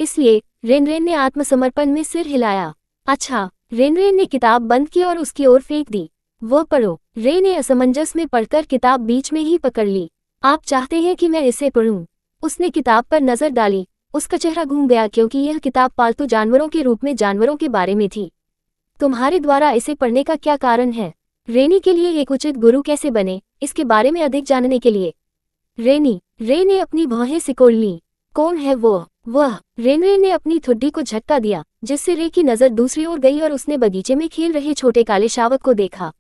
इसलिए रेन ने आत्मसमर्पण में सिर हिलाया। अच्छा। रेन ने किताब बंद की और उसकी ओर फेंक दी। वो पढ़ो। रे ने असमंजस में पढ़कर किताब बीच में ही पकड़ ली। आप चाहते हैं कि मैं इसे पढ़ूं? उसने किताब पर नजर डाली। उसका चेहरा घूम गया क्योंकि यह किताब पालतू जानवरों के रूप में जानवरों के बारे में थी। तुम्हारे द्वारा इसे पढ़ने का क्या कारण है? रेनी के लिए एक उचित गुरु कैसे बने, इसके बारे में अधिक जानने के लिए। रे ने अपनी भौहें सिकोड़ ली। कौन है वो? वह। रेन ने अपनी ठुड्डी को झटका दिया, जिससे रे की नजर दूसरी ओर गई और उसने बगीचे में खेल रहे छोटे काले शावक को देखा।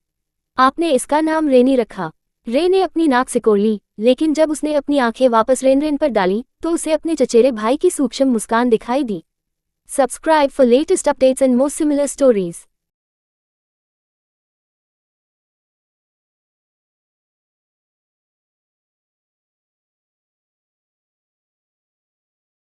आपने इसका नाम रेनी रखा? रे ने अपनी नाक सिकोड़ ली, लेकिन जब उसने अपनी आंखें वापस रेन पर डाली तो उसे अपने चचेरे भाई की सूक्ष्म मुस्कान दिखाई दी। Subscribe for latest updates and more similar stories.